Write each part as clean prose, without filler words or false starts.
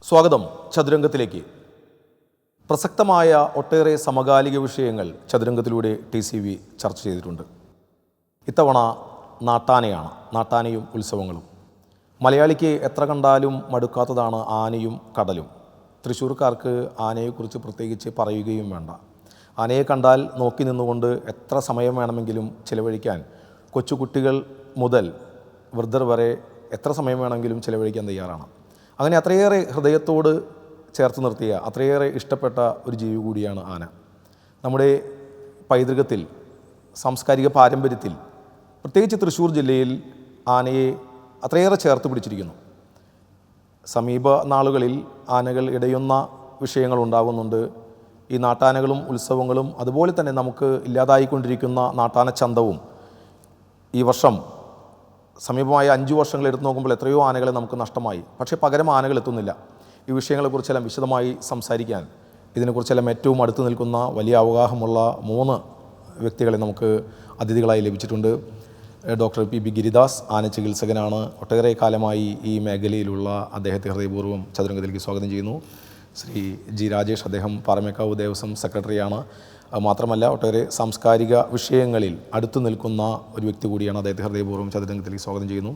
സ്വാഗതം ചതുരംഗത്തിലേക്ക്. പ്രസക്തമായ ഒട്ടേറെ സമകാലിക വിഷയങ്ങൾ ചതുരംഗത്തിലൂടെ TCV ചർച്ച ചെയ്തിട്ടുണ്ട്. ഇത്തവണ നാട്ടാനയാണ്, നാട്ടാനയും ഉത്സവങ്ങളും. മലയാളിക്ക് എത്ര കണ്ടാലും മടുക്കാത്തതാണ് ആനയും കടലും. തൃശ്ശൂർക്കാർക്ക് ആനയെക്കുറിച്ച് പ്രത്യേകിച്ച് പറയുകയും വേണ്ട. ആനയെ കണ്ടാൽ നോക്കി നിന്നുകൊണ്ട് എത്ര സമയം വേണമെങ്കിലും ചിലവഴിക്കാൻ കൊച്ചുകുട്ടികൾ മുതൽ വൃദ്ധർ വരെ എത്ര സമയം വേണമെങ്കിലും ചിലവഴിക്കാൻ തയ്യാറാണ്. അങ്ങനെ അത്രയേറെ ഹൃദയത്തോട് ചേർത്ത് നിർത്തിയ, അത്രയേറെ ഇഷ്ടപ്പെട്ട ഒരു ജീവി കൂടിയാണ് ആന. നമ്മുടെ പൈതൃകത്തിൽ, സാംസ്കാരിക പാരമ്പര്യത്തിൽ, പ്രത്യേകിച്ച് തൃശ്ശൂർ ജില്ലയിൽ ആനയെ അത്രയേറെ ചേർത്ത് പിടിച്ചിരിക്കുന്നു. സമീപ നാളുകളിൽ ആനകൾ ഇടയുന്ന വിഷയങ്ങൾ ഉണ്ടാകുന്നുണ്ട്. ഈ നാട്ടാനകളും ഉത്സവങ്ങളും അതുപോലെ തന്നെ നമുക്ക് ഇല്ലാതായിക്കൊണ്ടിരിക്കുന്ന നാട്ടാന ചന്തവും ഈ വർഷം സമീപമായ 5 വർഷങ്ങൾ എടുത്തു നോക്കുമ്പോൾ എത്രയോ ആനകളെ നമുക്ക് നഷ്ടമായി. പക്ഷേ പകരം ആനകൾ എത്തുന്നില്ല. ഈ വിഷയങ്ങളെക്കുറിച്ചെല്ലാം വിശദമായി സംസാരിക്കാൻ, ഇതിനെക്കുറിച്ചെല്ലാം ഏറ്റവും അടുത്ത് നിൽക്കുന്ന വലിയ അവഗാഹമുള്ള 3 വ്യക്തികളെ നമുക്ക് അതിഥികളായി ലഭിച്ചിട്ടുണ്ട്. ഡോക്ടർ PB ഗിരിദാസ് ആന ചികിത്സകനാണ്. ഒട്ടേറെ കാലമായി ഈ മേഖലയിലുള്ള അദ്ദേഹത്തെ ഹൃദയപൂർവ്വം ചതുരംഗത്തിലേക്ക് സ്വാഗതം ചെയ്യുന്നു. ശ്രീ G രാജേഷ്, അദ്ദേഹം പാറമേക്കാവ് ദേവസ്വം സെക്രട്ടറിയാണ്. മാത്രമല്ല ഒട്ടേറെ സാംസ്കാരിക വിഷയങ്ങളിൽ അടുത്തു നിൽക്കുന്ന ഒരു വ്യക്തി കൂടിയാണ്. അദ്ദേഹത്തെ ഹൃദയപൂർവ്വം ചതുരംഗത്തിലേക്ക് സ്വാഗതം ചെയ്യുന്നു.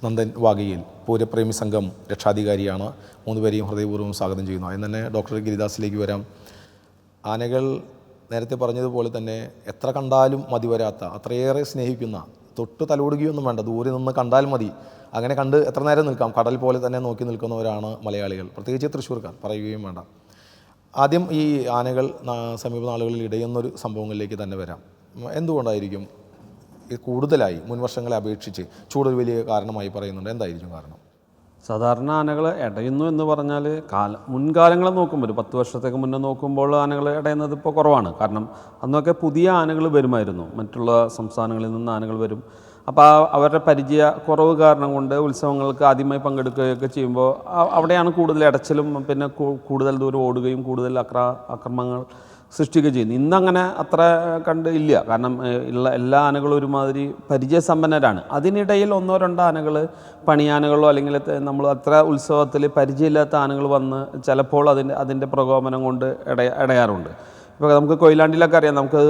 നന്ദൻ വാഗയിൽ പൂരപ്രേമി സംഘം രക്ഷാധികാരിയാണ്. 3 പേരെയും ഹൃദയപൂർവ്വം സ്വാഗതം ചെയ്യുന്നു. അതിന് തന്നെ ഡോക്ടർ ഗിരിദാസിലേക്ക് വരാം. ആനകൾ നേരത്തെ പറഞ്ഞതുപോലെ തന്നെ എത്ര കണ്ടാലും മതിവരാത്ത, അത്രയേറെ സ്നേഹിക്കുന്ന, തൊട്ട് തലോടുകയൊന്നും വേണ്ട, ദൂരെ നിന്ന് കണ്ടാൽ മതി, അങ്ങനെ കണ്ട് എത്ര നേരം നിൽക്കാം, കടൽ പോലെ തന്നെ നോക്കി നിൽക്കുന്നവരാണ് മലയാളികൾ, പ്രത്യേകിച്ച് തൃശ്ശൂർക്കാർ, പറയുകയും വേണ്ട. ആദ്യം ഈ ആനകൾ സമീപ നാളുകളിൽ ഇടയുന്നൊരു സംഭവങ്ങളിലേക്ക് തന്നെ വരാം. എന്തുകൊണ്ടായിരിക്കും കൂടുതലായി മുൻ വർഷങ്ങളെ അപേക്ഷിച്ച് ചൂടൊരു വലിയ കാരണമായി പറയുന്നുണ്ട്? എന്തായിരിക്കും കാരണം? സാധാരണ ആനകൾ ഇടയുന്നു എന്ന് പറഞ്ഞാൽ മുൻകാലങ്ങളെ നോക്കുമ്പോൾ, ഒരു 10 വർഷത്തേക്ക് മുന്നേ നോക്കുമ്പോൾ ആനകൾ ഇടയുന്നത് ഇപ്പോൾ കുറവാണ്. കാരണം അന്നൊക്കെ പുതിയ ആനകൾ വരുമായിരുന്നു, മറ്റുള്ള സംസ്ഥാനങ്ങളിൽ നിന്ന് ആനകൾ വരും. അപ്പോൾ അവരുടെ പരിചയ കുറവ് കാരണം കൊണ്ട് ഉത്സവങ്ങൾക്ക് ആദ്യമായി പങ്കെടുക്കുകയൊക്കെ ചെയ്യുമ്പോൾ അവിടെയാണ് കൂടുതൽ ഇടച്ചിലും പിന്നെ കൂടുതൽ ദൂരം ഓടുകയും കൂടുതൽ അക്രമങ്ങൾ സൃഷ്ടിക്കുകയും ചെയ്യുന്നു. ഇന്നങ്ങനെ അത്ര കണ്ട് ഇല്ല. കാരണം എല്ലാ ആനകളും ഒരുമാതിരി പരിചയസമ്പന്നരാണ്. അതിനിടയിൽ 1-2 ആനകൾ, പണിയാനകളോ അല്ലെങ്കിൽ നമ്മൾ അത്ര ഉത്സവത്തിൽ പരിചയമില്ലാത്ത ആനകൾ വന്ന് ചിലപ്പോൾ അതിൻ്റെ പ്രകോപനം കൊണ്ട് ഇടയാറുണ്ട്. ഇപ്പോൾ നമുക്ക് കൊയിലാണ്ടിലൊക്കെ അറിയാം, നമുക്ക്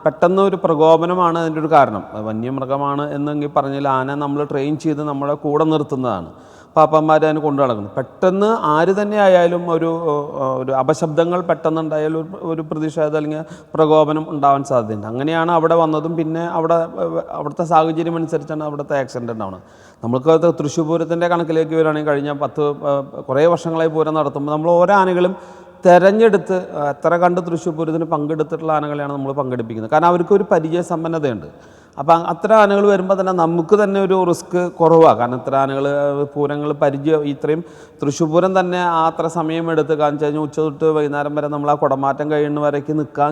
പെട്ടെന്ന് ഒരു പ്രകോപനമാണ് അതിൻ്റെ ഒരു കാരണം. വന്യമൃഗമാണ് എന്നെങ്കിൽ പറഞ്ഞാൽ ആന നമ്മൾ ട്രെയിൻ ചെയ്ത് നമ്മളെ കൂടെ നിർത്തുന്നതാണ്. പാപ്പന്മാർ അതിന് കൊണ്ടു നടക്കുന്നു. പെട്ടെന്ന് ആര് തന്നെ ആയാലും ഒരു അപശബ്ദങ്ങൾ പെട്ടെന്നുണ്ടായാലും ഒരു പ്രതിഷേധം അല്ലെങ്കിൽ പ്രകോപനം ഉണ്ടാവാൻ സാധ്യതയുണ്ട്. അങ്ങനെയാണ് അവിടെ വന്നതും. പിന്നെ അവിടുത്തെ സാഹചര്യം അനുസരിച്ചാണ് അവിടുത്തെ ആക്സിഡൻ്റ് ഉണ്ടാവുന്നത്. നമുക്ക് തൃശ്ശൂർ പൂരത്തിൻ്റെ കണക്കിലേക്ക് വരികയാണെങ്കിൽ കഴിഞ്ഞ കുറേ വർഷങ്ങളായി പൂരം നടത്തുമ്പോൾ നമ്മൾ ഓരോ ആനകളും തിരഞ്ഞെടുത്ത് എത്ര കണ്ട് തൃശ്ശൂർ പൂരത്തിന് പങ്കെടുത്തിട്ടുള്ള ആനകളെയാണ് നമ്മൾ പങ്കെടുപ്പിക്കുന്നത്. കാരണം അവർക്കൊരു പരിചയസമ്പന്നതയുണ്ട്. അപ്പം അത്ര ആനകൾ വരുമ്പോൾ തന്നെ നമുക്ക് തന്നെ ഒരു റിസ്ക് കുറവാണ്. കാരണം ഇത്ര ആനകൾ പൂരങ്ങൾ ഇത്രയും തൃശ്ശൂർ പൂരം തന്നെ അത്ര സമയമെടുത്ത് കാണിച്ചു കഴിഞ്ഞാൽ ഉച്ച തൊട്ട് വൈകുന്നേരം വരെ നമ്മൾ ആ കുടമാറ്റം കഴിയുന്ന വരയ്ക്ക് നിൽക്കാൻ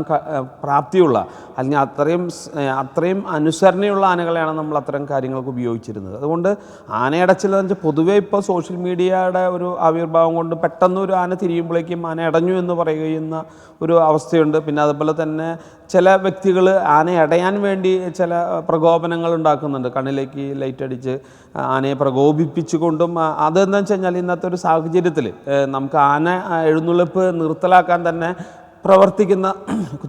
പ്രാപ്തിയുള്ള, അല്ലെങ്കിൽ അത്രയും അനുസരണയുള്ള ആനകളെയാണ് നമ്മൾ അത്തരം കാര്യങ്ങൾക്ക് ഉപയോഗിച്ചിരുന്നത്. അതുകൊണ്ട് ആനയടച്ചിലെന്ന് വെച്ചാൽ പൊതുവേ ഇപ്പോൾ സോഷ്യൽ മീഡിയയുടെ ഒരു ആവിർഭാവം കൊണ്ട് പെട്ടെന്ന് ഒരു ആന തിരിയുമ്പോഴേക്കും ആന അടഞ്ഞു എന്ന് പറയുന്ന ഒരു അവസ്ഥയുണ്ട്. പിന്നെ അതുപോലെ തന്നെ ചില വ്യക്തികൾ ആന അടയാൻ വേണ്ടി ചില പ്രകോപനങ്ങൾ ഉണ്ടാക്കുന്നുണ്ട്. കണ്ണിലേക്ക് ലൈറ്റ് അടിച്ച് ആനയെ പ്രകോപിപ്പിച്ചുകൊണ്ടും. അതെന്താണെന്ന് വെച്ച് കഴിഞ്ഞാൽ ഇന്നത്തെ ഒരു സാഹചര്യത്തിൽ നമുക്ക് ആന എഴുന്നള്ളിപ്പ് നിർത്തലാക്കാൻ തന്നെ പ്രവർത്തിക്കുന്ന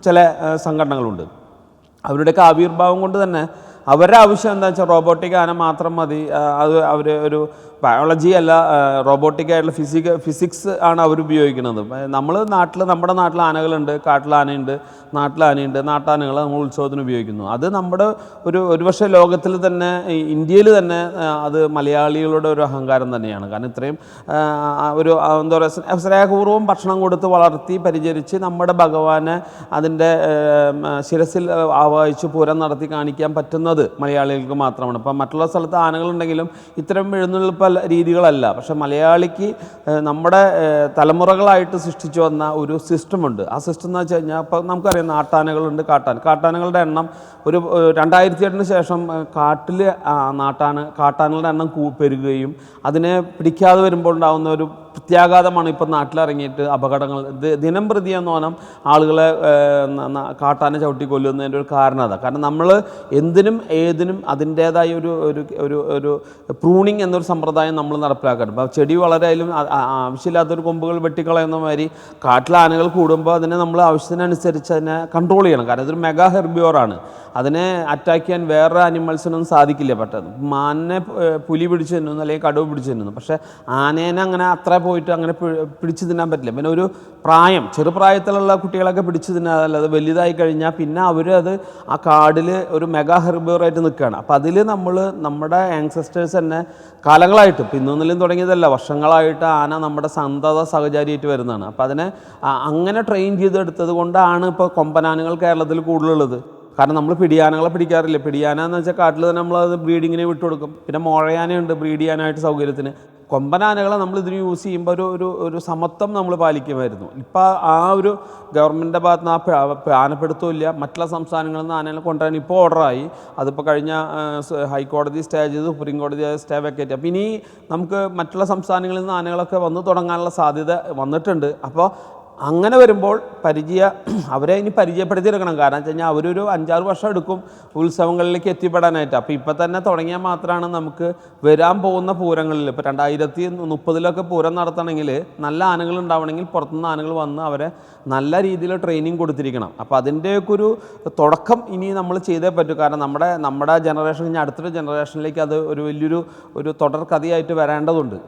ചില സംഘടനകളുണ്ട്. അവരുടെയൊക്കെ ആവിർഭാവം കൊണ്ട് തന്നെ അവരുടെ ആവശ്യം എന്താ വെച്ചാൽ റോബോട്ടിക് ആന മാത്രം മതി. അവർ ഒരു ബയോളജി അല്ല, റോബോട്ടിക്കായിട്ടുള്ള ഫിസിക്സ് ആണ് അവർ ഉപയോഗിക്കുന്നത്. നമ്മുടെ നാട്ടിൽ ആനകളുണ്ട്, കാട്ടിലാനയുണ്ട്, നാട്ടിലാനയുണ്ട്, നാട്ടാനകൾ നമ്മൾ ഉത്സവത്തിന് ഉപയോഗിക്കുന്നു. അത് നമ്മുടെ ഒരുപക്ഷെ ലോകത്തിൽ തന്നെ, ഇന്ത്യയിൽ തന്നെ അത് മലയാളികളുടെ ഒരു അഹങ്കാരം തന്നെയാണ്. കാരണം ഇത്രയും എന്താ പറയുക, സ്നേഹപൂർവ്വം ഭക്ഷണം കൊടുത്ത് വളർത്തി പരിചരിച്ച് നമ്മുടെ ഭഗവാനെ അതിൻ്റെ ശിരസിൽ ആവാഹിച്ച് പൂരം നടത്തി കാണിക്കാൻ പറ്റുന്നത് മലയാളികൾക്ക് മാത്രമാണ്. അപ്പം മറ്റുള്ള സ്ഥലത്ത് ആനകളുണ്ടെങ്കിലും ഇത്തരം എഴുന്നള്ളിപ്പ് രീതികളല്ല. പക്ഷെ മലയാളിക്ക് നമ്മുടെ തലമുറകളായിട്ട് സൃഷ്ടിച്ചു വന്ന ഒരു സിസ്റ്റമുണ്ട്. ആ സിസ്റ്റം എന്ന് വെച്ച് കഴിഞ്ഞാൽ ഇപ്പം നമുക്കറിയാം നാട്ടാനകളുണ്ട്, കാട്ടാനകളുടെ എണ്ണം ഒരു 2008 ശേഷം കാട്ടിൽ കാട്ടാനകളുടെ എണ്ണം പെരുകുകയും അതിനെ പിടിക്കാതെ വരുമ്പോൾ ഉണ്ടാകുന്ന ഒരു പ്രത്യാഘാതമാണ് ഇപ്പം നാട്ടിലിറങ്ങിയിട്ട് അപകടങ്ങൾ ദിനം പ്രതി എന്ന് പറഞ്ഞാൽ ആളുകളെ കാട്ടാന ചവിട്ടി കൊല്ലുന്നതിൻ്റെ ഒരു കാരണം അതാണ്. കാരണം നമ്മൾ എന്തിനും ഏതിനും അതിൻ്റേതായ ഒരു പ്രൂണിങ് എന്നൊരു സമ്പ്രദായം നമ്മൾ നടപ്പിലാക്കണം. അപ്പോൾ ചെടി വളരെയായാലും ആവശ്യമില്ലാത്തൊരു കൊമ്പുകൾ വെട്ടിക്കളയുന്ന മാതിരി കാട്ടിലെ ആനകൾ കൂടുമ്പോൾ അതിനെ നമ്മൾ ആവശ്യത്തിനനുസരിച്ച് അതിനെ കൺട്രോൾ ചെയ്യണം. കാരണം ഇതൊരു മെഗാ ഹെർബിയോറാണ്. അതിനെ അറ്റാക്ക് ചെയ്യാൻ വേറെ അനിമൽസിനൊന്നും സാധിക്കില്ല പെട്ടെന്ന്. മാനിനെ പുലി പിടിച്ചു തിന്നുന്നു അല്ലെങ്കിൽ കടുവ പിടിച്ചു തിന്നുന്നു. പക്ഷേ ആനേനെ അങ്ങനെ അത്ര പോയിട്ട് അങ്ങനെ പിടിച്ചു തിന്നാൻ പറ്റില്ല. പിന്നെ ഒരു ചെറുപ്രായത്തിലുള്ള കുട്ടികളൊക്കെ പിടിച്ചു തിന്നാതല്ലാതെ വലുതായി കഴിഞ്ഞാൽ പിന്നെ അവർ അത് ആ കാടിൽ ഒരു മെഗാ ഹെർബിയോറായിട്ട് നിൽക്കുകയാണ്. അപ്പോൾ അതിൽ നമ്മുടെ ആൻസസ്റ്റേഴ്സ് തന്നെ കാലങ്ങളായിട്ട് ഇപ്പം ഇന്നൊന്നിലും തുടങ്ങിയതല്ല, വർഷങ്ങളായിട്ട് ആന നമ്മുടെ സന്തത സഹചാരിയായിട്ട് വരുന്നതാണ്. അപ്പോൾ അതിനെ അങ്ങനെ ട്രെയിൻ ചെയ്തെടുത്തത് കൊണ്ടാണ് ഇപ്പോൾ കൊമ്പനാനകൾ കേരളത്തിൽ കൂടുതലുള്ളത്. കാരണം നമ്മൾ പിടിയാനകളെ പിടിക്കാറില്ല. പിടിയാന എന്ന് വെച്ചാൽ കാട്ടിൽ തന്നെ നമ്മളത് ബ്രീഡിങ്ങിന് വിട്ടുകൊടുക്കും. പിന്നെ മുഴയാനയുണ്ട് ബ്രീഡ് ചെയ്യാനായിട്ട് സൗകര്യത്തിന്. കൊമ്പനാനകളെ നമ്മൾ ഇതിന് യൂസ് ചെയ്യുമ്പോൾ ഒരു സമത്വം നമ്മൾ പാലിക്കുമായിരുന്നു. ഇപ്പോൾ ആ ഒരു ഗവൺമെൻറ്റിൻ്റെ ഭാഗത്ത് നിന്ന് ആനപ്പെടുത്തമില്ല. മറ്റുള്ള സംസ്ഥാനങ്ങളിൽ നിന്ന് ആനകളെ കൊണ്ടുവരാൻ ഇപ്പോൾ ഓർഡറായി. അതിപ്പോൾ കഴിഞ്ഞ ഹൈക്കോടതി സ്റ്റേ ചെയ്ത് സുപ്രീം കോടതി സ്റ്റേ വെക്കേറ്റ്. അപ്പോൾ ഇനി നമുക്ക് മറ്റുള്ള സംസ്ഥാനങ്ങളിൽ നിന്ന് ആനകളൊക്കെ വന്നു തുടങ്ങാനുള്ള സാധ്യത വന്നിട്ടുണ്ട്. അപ്പോൾ അങ്ങനെ വരുമ്പോൾ അവരെ ഇനി പരിചയപ്പെടുത്തിയെടുക്കണം. കാരണം വെച്ച് കഴിഞ്ഞാൽ അവരൊരു 5-6 വർഷം എടുക്കും ഉത്സവങ്ങളിലേക്ക് എത്തിപ്പെടാനായിട്ട്. അപ്പോൾ ഇപ്പം തന്നെ തുടങ്ങിയാൽ മാത്രമാണ് നമുക്ക് വരാൻ പോകുന്ന പൂരങ്ങളിൽ, ഇപ്പോൾ 2030 പൂരം നടത്തണമെങ്കിൽ നല്ല ആനകൾ ഉണ്ടാവണമെങ്കിൽ പുറത്തുനിന്ന് ആനകൾ വന്ന് അവരെ നല്ല രീതിയിൽ ട്രെയിനിങ് കൊടുത്തിരിക്കണം. അപ്പോൾ അതിൻ്റെയൊക്കെ ഒരു തുടക്കം ഇനി നമ്മൾ ചെയ്തേ പറ്റൂ. കാരണം നമ്മുടെ ജനറേഷൻ കഴിഞ്ഞാൽ അടുത്തൊരു ജനറേഷനിലേക്ക് അത് ഒരു വലിയൊരു തുടർ കഥയായിട്ട് വരേണ്ടതുണ്ട്.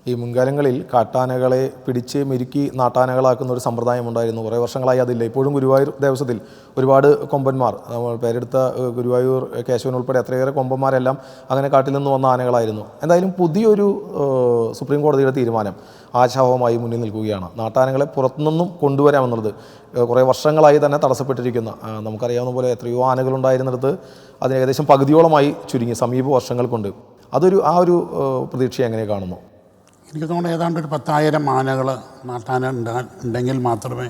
ഈ മുൻകാലങ്ങളിൽ കാട്ടാനകളെ പിടിച്ച് മെരുക്കി നാട്ടാനകളാക്കുന്ന ഒരു സമ്പ്രദായം ഉണ്ടായിരുന്നു. കുറേ വർഷങ്ങളായി അതില്ല. ഇപ്പോഴും ഗുരുവായൂർ ദേവസ്വത്തിൽ ഒരുപാട് കൊമ്പന്മാർ, നമ്മൾ പേരെടുത്ത ഗുരുവായൂർ കേശവൻ ഉൾപ്പെടെ എത്രയേറെ കൊമ്പന്മാരെല്ലാം അങ്ങനെ കാട്ടിൽ നിന്ന് വന്ന ആനകളായിരുന്നു. എന്തായാലും പുതിയൊരു സുപ്രീം കോടതിയുടെ തീരുമാനം ആശാവഹമായി മുന്നിൽ നിൽക്കുകയാണ്. നാട്ടാനകളെ പുറത്തുനിന്നും കൊണ്ടുവരാമെന്നുള്ളത് കുറേ വർഷങ്ങളായി തന്നെ തടസ്സപ്പെട്ടിരിക്കുന്ന, നമുക്കറിയാവുന്ന പോലെ എത്രയോ ആനകളുണ്ടായിരുന്നിടത്ത് അതിന് ഏകദേശം പകുതിയോളമായി ചുരുങ്ങി സമീപ വർഷങ്ങൾ കൊണ്ട്. ആ ഒരു പ്രതീക്ഷ എങ്ങനെ കാണുന്നു? എനിക്ക് തോന്നുന്നു ഏതാണ്ട് ഒരു 10,000 ആനകൾ നാട്ടാന ഉണ്ടെങ്കിൽ മാത്രമേ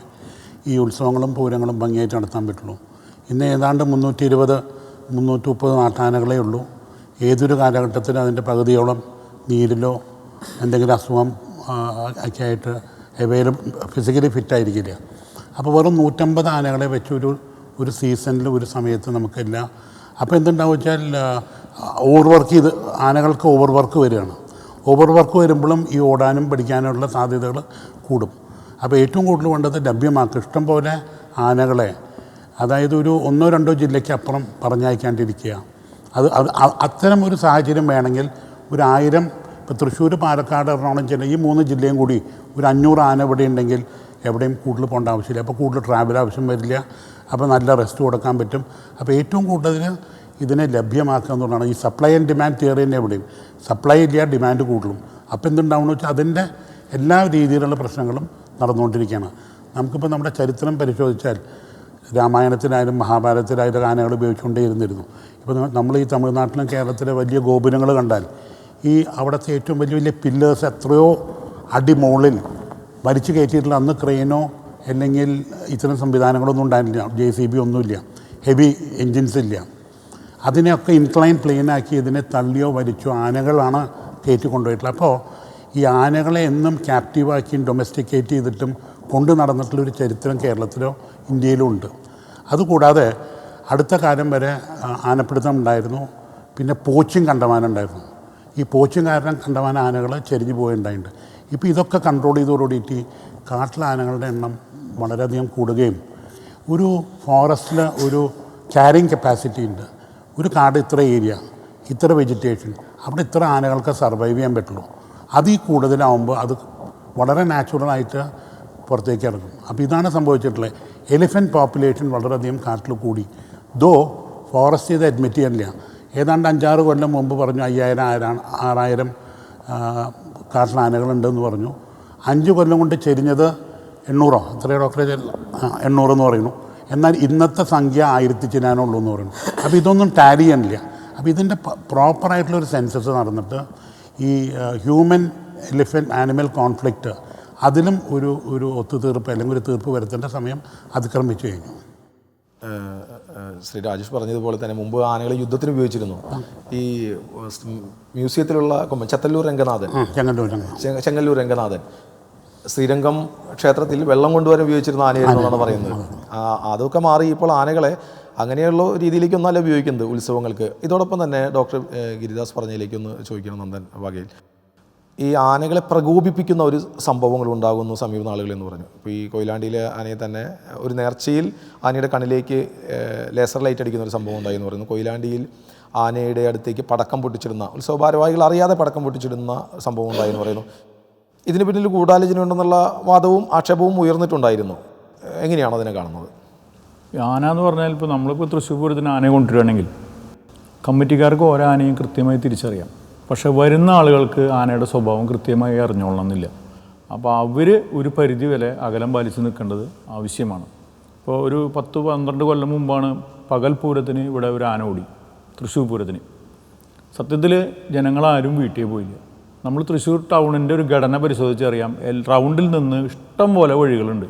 ഈ ഉത്സവങ്ങളും പൂരങ്ങളും ഭംഗിയായിട്ട് നടത്താൻ പറ്റുള്ളൂ. ഇന്ന് ഏതാണ്ട് 320-330 നാട്ടാനകളേ ഉള്ളൂ. ഏതൊരു കാലഘട്ടത്തിലും അതിൻ്റെ പകുതിയോളം നീരിലോ എന്തെങ്കിലും അസുഖം ഒക്കെ ആയിട്ട് ഫിസിക്കലി ഫിറ്റായിരിക്കില്ല. അപ്പോൾ വെറും 150 ആനകളെ വെച്ച് ഒരു സീസണിൽ ഒരു സമയത്ത് നമുക്കില്ല. അപ്പോൾ എന്തുണ്ടാവും വെച്ചാൽ ആനകൾക്ക് ഓവർ വർക്ക് വരികയാണ്. ഓവർ വർക്ക് വരുമ്പോഴും ഈ ഓടാനും പഠിക്കാനുള്ള സാധ്യതകൾ കൂടും. അപ്പോൾ ഏറ്റവും കൂടുതൽ വേണ്ടത് ലഭ്യമാക്കുക. ഇഷ്ടം പോലെ ആനകളെ, അതായത് ഒരു 1-2 ജില്ലയ്ക്ക് അപ്പുറം പറഞ്ഞയക്കാണ്ടിരിക്കുക. അത്തരം ഒരു സാഹചര്യം വേണമെങ്കിൽ ഒരു 1000, ഇപ്പോൾ തൃശ്ശൂർ, പാലക്കാട്, എറണാകുളം ജില്ല, ഈ 3 ജില്ലയും കൂടി ഒരു 500 ആന ഇവിടെ ഉണ്ടെങ്കിൽ എവിടെയും കൂടുതൽ പോകേണ്ട ആവശ്യമില്ല. അപ്പോൾ കൂടുതൽ ട്രാവൽ ആവശ്യം വരില്ല. അപ്പോൾ നല്ല റെസ്റ്റ് കൊടുക്കാൻ പറ്റും. അപ്പോൾ ഏറ്റവും കൂടുതൽ ഇതിനെ ലഭ്യമാക്കുക എന്നുള്ളതാണ്. ഈ സപ്ലൈ ആൻഡ് ഡിമാൻഡ് തിയറി തന്നെ എവിടെയും സപ്ലൈ ഇല്ല, ഡിമാൻഡ് കൂടുതലും. അപ്പോൾ എന്തുണ്ടാവുമെന്ന് വെച്ചാൽ അതിൻ്റെ എല്ലാ രീതിയിലുള്ള പ്രശ്നങ്ങളും നടന്നുകൊണ്ടിരിക്കുകയാണ്. നമുക്കിപ്പോൾ നമ്മുടെ ചരിത്രം പരിശോധിച്ചാൽ രാമായണത്തിലായാലും മഹാഭാരതത്തിലായാലും ആനകൾ ഉപയോഗിച്ചുകൊണ്ടേയിരുന്നിരുന്നു. ഇപ്പോൾ നമ്മൾ ഈ തമിഴ്നാട്ടിലും കേരളത്തിലെ വലിയ ഗോപുരങ്ങൾ കണ്ടാൽ ഈ അവിടുത്തെ ഏറ്റവും വലിയ പില്ലേഴ്സ് എത്രയോ അടിമുകളിൽ വലിച്ചു കയറ്റിയിട്ടുള്ള, അന്ന് ക്രെയിനോ അല്ലെങ്കിൽ ഇത്തരം സംവിധാനങ്ങളൊന്നും ഉണ്ടായിരുന്നില്ല. JCB ഒന്നുമില്ല, ഹെവി എൻജിൻസ് ഇല്ല. അതിനെയൊക്കെ ഇൻക്ലൈൻ പ്ലെയിനാക്കി ഇതിനെ തള്ളിയോ വലിച്ചോ ആനകളാണ് കയറ്റി കൊണ്ടുപോയിട്ടുള്ളത്. അപ്പോൾ ഈ ആനകളെ എന്നും ക്യാപ്റ്റീവാക്കിയും ഡൊമസ്റ്റിക്കേറ്റ് ചെയ്തിട്ടും കൊണ്ടു നടന്നിട്ടുള്ളൊരു ചരിത്രം കേരളത്തിലോ ഇന്ത്യയിലും ഉണ്ട്. അതുകൂടാതെ അടുത്ത കാലം വരെ ആനപ്പിടുത്തം ഉണ്ടായിരുന്നു. പിന്നെ പോച്ചിങ് കണ്ടമാനുണ്ടായിരുന്നു. ഈ പോച്ചിങ് കാരണം കണ്ടമാന ആനകൾ ചെരിഞ്ഞു പോയിട്ടുണ്ടായിട്ടുണ്ട്. ഇപ്പോൾ ഇതൊക്കെ കൺട്രോൾ ചെയ്തോടുകൂടിയിട്ട് കാട്ടിലെ ആനകളുടെ എണ്ണം വളരെയധികം കൂടുകയും ഒരു ഫോറസ്റ്റിൽ ഒരു ക്യാരിങ് കപ്പാസിറ്റി ഉണ്ട്. ഒരു കാട് ഇത്ര ഏരിയ, ഇത്ര വെജിറ്റേഷൻ, അവിടെ ഇത്ര ആനകൾക്ക് സർവൈവ് ചെയ്യാൻ പറ്റുള്ളൂ. അതിൽ കൂടുതലാവുമ്പോൾ അത് വളരെ നാച്ചുറലായിട്ട് പുറത്തേക്ക് ഇറങ്ങും. അപ്പോൾ ഇതാണ് സംഭവിച്ചിട്ടുള്ളത്. എലിഫൻറ്റ് പോപ്പുലേഷൻ വളരെയധികം കാട്ടിൽ കൂടി. ഫോറസ്റ്റ് ചെയ്ത് അഡ്മിറ്റ് ചെയ്യാനില്ല. ഏതാണ്ട് 5-6 കൊല്ലം മുമ്പ് പറഞ്ഞു 5000-6000 കാട്ടിൽ ആനകളുണ്ടെന്ന് പറഞ്ഞു. 5 കൊല്ലം കൊണ്ട് ചെരിഞ്ഞത് 800 എത്രയോ ഡോക്ടറെ 800 എന്ന് പറയുന്നു. എന്നാൽ ഇന്നത്തെ സംഖ്യ 1000 ചില്ലാനുള്ളൂ എന്ന് പറയുന്നു. അപ്പോൾ ഇതൊന്നും ടാലി ചെയ്യാനില്ല. അപ്പോൾ ഇതിൻ്റെ പ്രോപ്പറായിട്ടുള്ളൊരു സെൻസസ് നടന്നിട്ട് ഈ ഹ്യൂമൻ എലിഫൻറ്റ് ആനിമൽ കോൺഫ്ലിക്റ്റ് അതിലും ഒരു ഒത്തുതീർപ്പ് അല്ലെങ്കിൽ ഒരു തീർപ്പ് വരുത്തേണ്ട സമയം അതിക്രമിച്ചു കഴിഞ്ഞു. ശ്രീ രാജേഷ് പറഞ്ഞതുപോലെ തന്നെ മുമ്പ് ആനകളെ യുദ്ധത്തിന് ഉപയോഗിച്ചിരുന്നു. ഈ മ്യൂസിയത്തിലുള്ള ചത്തല്ലൂർ രംഗനാഥൻ, ചെങ്ങല്ലൂർ രംഗനാഥൻ ശ്രീരംഗം ക്ഷേത്രത്തിൽ വെള്ളം കൊണ്ടുവരാൻ ഉപയോഗിച്ചിരുന്ന ആനയായിരുന്നു എന്നാണ് പറയുന്നത്. അതൊക്കെ മാറി ഇപ്പോൾ ആനകളെ അങ്ങനെയുള്ള രീതിയിലേക്കൊന്നല്ല ഉപയോഗിക്കുന്നത് ഉത്സവങ്ങൾക്ക്. ഇതോടൊപ്പം തന്നെ ഡോക്ടർ ഗിരിദാസ് പറഞ്ഞതിലേക്കൊന്ന് ചോദിക്കണം നന്ദൻ വകയിൽ. ഈ ആനകളെ പ്രകോപിപ്പിക്കുന്ന ഒരു സംഭവങ്ങൾ ഉണ്ടാകുന്നു സമീപ നാളുകളിൽ എന്ന് പറഞ്ഞു. ഇപ്പോൾ ഈ കൊയിലാണ്ടിയിലെ ആനയെ തന്നെ ഒരു നേർച്ചയിൽ ആനയുടെ കണ്ണിലേക്ക് ലേസർ ലൈറ്റ് അടിക്കുന്ന ഒരു സംഭവം ഉണ്ടായി എന്ന് പറയുന്നു. കൊയിലാണ്ടിയിൽ ആനയുടെ അടുത്തേക്ക് പടക്കം പൊട്ടിച്ചിടുന്ന, ഉത്സവ ഭാരവാഹികൾ അറിയാതെ പടക്കം പൊട്ടിച്ചിടുന്ന സംഭവം ഉണ്ടായി എന്ന് പറയുന്നു. ഇതിന് പിന്നിൽ ഗൂഢാലോചന ഉണ്ടെന്നുള്ള വാദവും ആക്ഷേപവും ഉയർന്നിട്ടുണ്ടായിരുന്നു. എങ്ങനെയാണ് അതിനെ കാണുന്നത്? ആന എന്ന് പറഞ്ഞാൽ ഇപ്പോൾ നമ്മളിപ്പോൾ തൃശ്ശൂർ പൂരത്തിന് ആനയെ കൊണ്ടുവരികയാണെങ്കിൽ കമ്മിറ്റിക്കാർക്ക് ഓരോ ആനയും കൃത്യമായി തിരിച്ചറിയാം. പക്ഷേ വരുന്ന ആളുകൾക്ക് ആനയുടെ സ്വഭാവം കൃത്യമായി അറിഞ്ഞോളണമെന്നില്ല. അപ്പോൾ അവർ ഒരു പരിധി വരെ അകലം പാലിച്ച് നിൽക്കേണ്ടത് ആവശ്യമാണ്. ഇപ്പോൾ ഒരു 10-12 കൊല്ലം മുമ്പാണ് പകൽ പൂരത്തിന് ഇവിടെ ഒരു ആന ഓടി, തൃശ്ശൂർ പൂരത്തിന്. സത്യത്തിൽ ജനങ്ങളാരും വീട്ടിൽ പോയില്ല. നമ്മൾ തൃശ്ശൂർ ടൗണിൻ്റെ ഒരു ഘടന പരിശോധിച്ചറിയാം. റൗണ്ടിൽ നിന്ന് ഇഷ്ടം പോലെ വഴികളുണ്ട്.